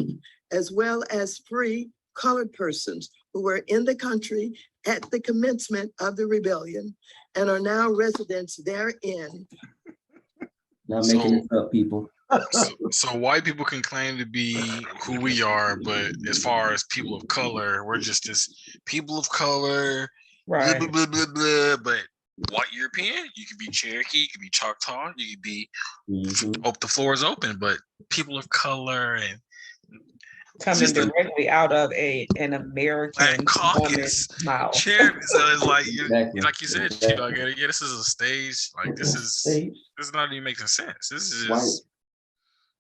as well as free colored persons who were in the country at the commencement of the rebellion and are now residents therein. Not making this up, people. So white people can claim to be who we are, but as far as people of color, we're just this people of color, Right. blah, blah, blah, blah, blah. But white European, you could be Cherokee, you could be Choctaw, you could be, the floor is open, but people of color and Coming directly out of an American caucus mouth. chairman. So it's like Exactly. like you said, Exactly. yeah, this is a stage. Like this is not even making sense. This is just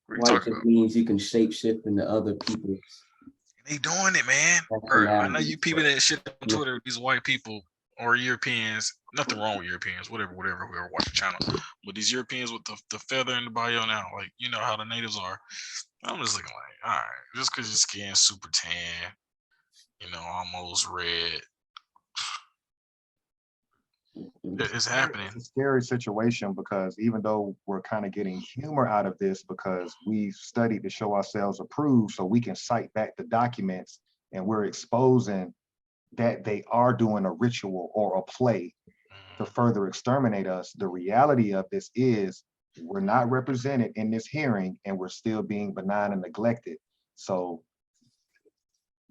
white just means you can shape shift into other people's. They doing it, man. Bro, I know you people that shit on Twitter, these white people or Europeans. Nothing wrong with Europeans, whatever, whoever watch the channel. But these Europeans with the feather in the bio now, like you know how the natives are. I'm just looking like, all right, just because your skin's super tan, almost red. It's happening. It's a scary situation because even though we're kind of getting humor out of this because we've studied to show ourselves approved so we can cite back the documents and we're exposing that they are doing a ritual or a play to further exterminate us. The reality of this is we're not represented in this hearing and we're still being benign and neglected. So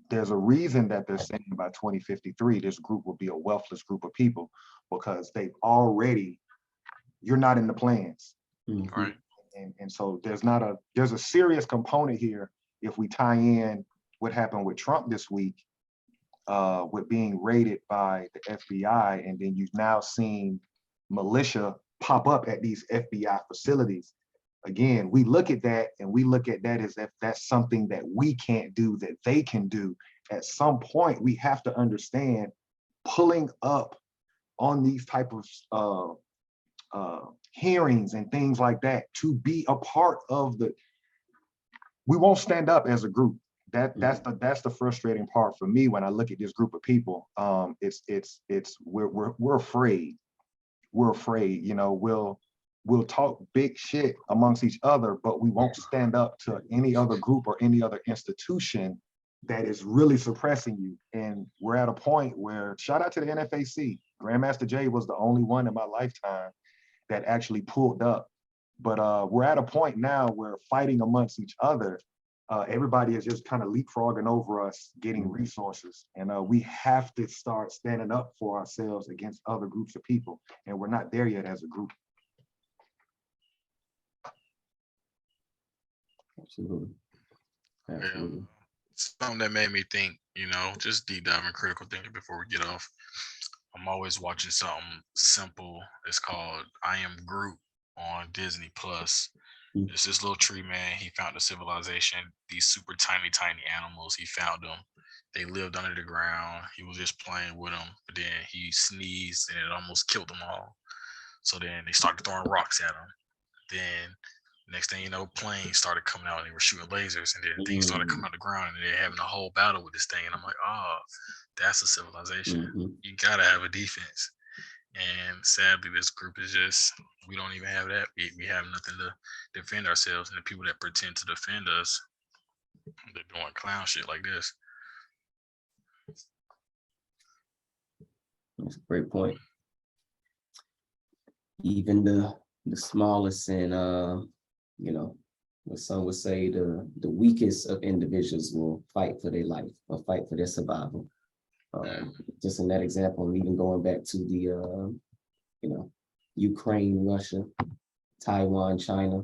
there's a reason that they're saying by 2053, this group will be a wealthless group of people because they've already, you're not in the plans. Right. And so there's a serious component here if we tie in what happened with Trump this week with being raided by the FBI, and then you've now seen militia pop up at these FBI facilities. Again, we look at that and we look at that as if that's something that we can't do, that they can do. At some point, we have to understand pulling up on these type of hearings and things like that to be a part of we won't stand up as a group. That's the frustrating part for me when I look at this group of people. We're afraid. We're afraid, you know, we'll talk big shit amongst each other, but we won't stand up to any other group or any other institution that is really suppressing you. And we're at a point where, shout out to the NFAC, Grandmaster Jay was the only one in my lifetime that actually pulled up. But we're at a point now where fighting amongst each other, everybody is just kind of leapfrogging over us, getting resources. And we have to start standing up for ourselves against other groups of people. And we're not there yet as a group. Absolutely. Absolutely. Something that made me think, you know, just deep diving critical thinking before we get off. I'm always watching something simple. It's called I Am Groot on Disney Plus. It's this little tree man. He found a civilization, these super tiny animals. He found them. They lived under the ground. He was just playing with them, but then he sneezed and it almost killed them all. So then they started throwing rocks at him. Then next thing you know, planes started coming out and they were shooting lasers, and then things started coming out the ground and they're having a whole battle with this thing. And I'm like, oh, that's a civilization. You gotta have a defense. And sadly, this group is just, we don't even have that. We have nothing to defend ourselves. And the people that pretend to defend us, they're doing clown shit like this. That's a great point. Even the smallest and you know, what some would say the weakest of individuals will fight for their life or fight for their survival. Just in that example, and even going back to the you know, Ukraine, Russia, Taiwan, China,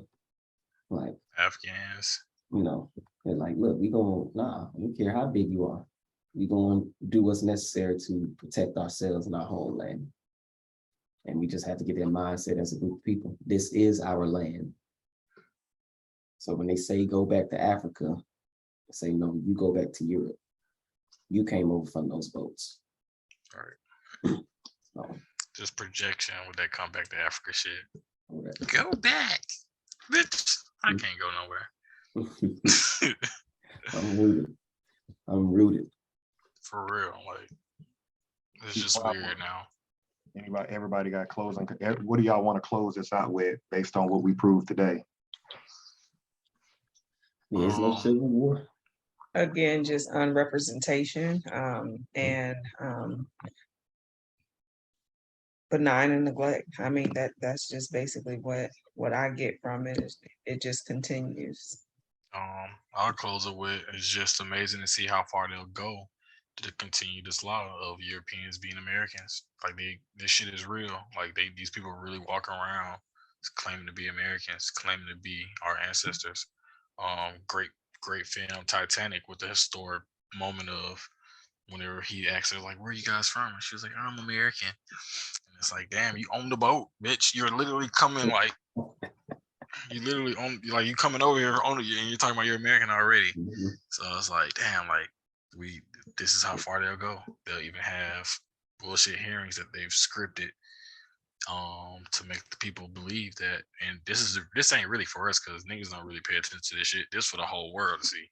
like Afghans, you know, they're like, look, we don't care how big you are. We going to do what's necessary to protect ourselves and our homeland. And we just have to get that mindset as a group of people. This is our land. So when they say go back to Africa, I say, no, you go back to Europe. You came over from those boats. all right. So, Just projection with that come back to Africa shit. whatever. Go back, bitch. I can't go nowhere. I'm rooted. For real, like it's just weird now. Everybody got closing. What do y'all want to close this out with based on what we proved today? There's no civil war. Again, just unrepresentation and benign and neglect. I mean, that's just basically what I get from it. Is it just continues. I'll close it with, it's just amazing to see how far they'll go to continue this law of Europeans being Americans. Like this shit is real. Like these people really walk around claiming to be Americans, claiming to be our ancestors. Great film Titanic with the historic moment of whenever he asked her like, where are you guys from? And she was like, I'm American. And it's like, damn, you own the boat, bitch. You're literally coming like you literally own, like you coming over here on it and you're talking about you're American already. So it's like, damn, like this is how far they'll go. They'll even have bullshit hearings that they've scripted to make the people believe that, and this ain't really for us because niggas don't really pay attention to this shit. This for the whole world to see.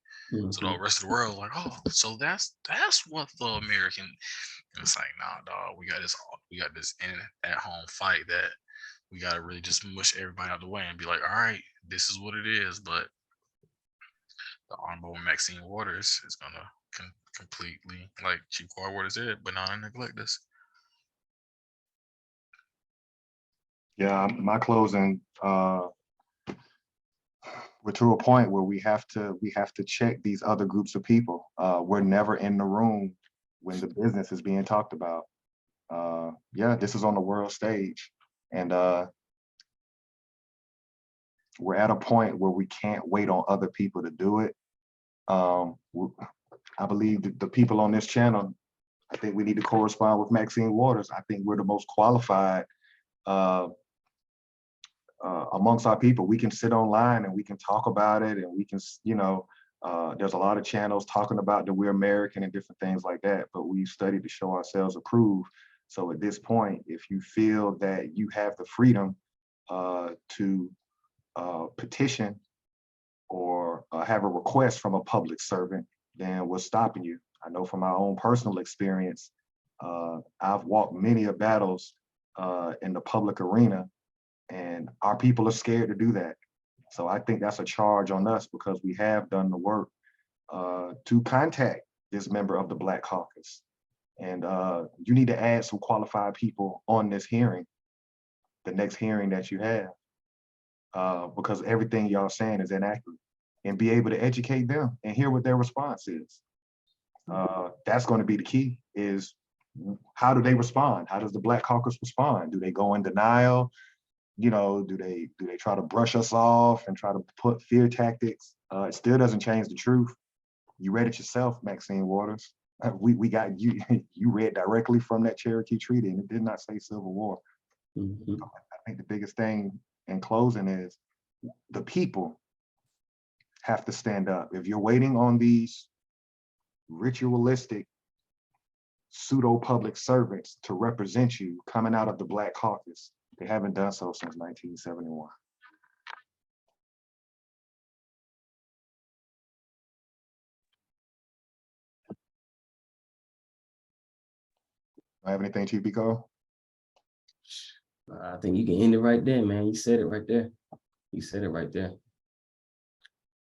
So the Mhm. rest of the world like, oh, so that's what the American. And it's like, nah, dog, we got this in at home fight that we gotta really just mush everybody out the way and be like, all right, this is what it is. But the Honorable Maxine Waters is gonna completely, like Chief Waters said, but not neglect this. Yeah, my closing, we're to a point where we have to check these other groups of people. We're never in the room when the business is being talked about. Yeah, this is on the world stage, and we're at a point where we can't wait on other people to do it. I believe that the people on this channel, I think we need to correspond with Maxine Waters. I think we're the most qualified amongst our people. We can sit online and we can talk about it, and we can, you know, there's a lot of channels talking about that we're American and different things like that, but we've studied to show ourselves approved. So at this point, if you feel that you have the freedom to petition or have a request from a public servant, then what's stopping you? I know from my own personal experience, I've walked many of battles in the public arena, and our people are scared to do that. So I think that's a charge on us because we have done the work to contact this member of the Black Caucus. And you need to add some qualified people on this hearing, the next hearing that you have, because everything y'all saying is inaccurate, and be able to educate them and hear what their response is. That's going to be the key, is how do they respond? How does the Black Caucus respond? Do they go in denial? You know, do they try to brush us off and try to put fear tactics? It still doesn't change the truth. You read it yourself, Maxine Waters. We got you. You read directly from that Cherokee Treaty, and it did not say Civil War. Mhm. I think the biggest thing in closing is the people have to stand up. If you're waiting on these ritualistic pseudo public servants to represent you coming out of the Black Caucus, they haven't done so since 1971. I have anything, Chief Pico? I think you can end it right there, man. You said it right there. You said it right there.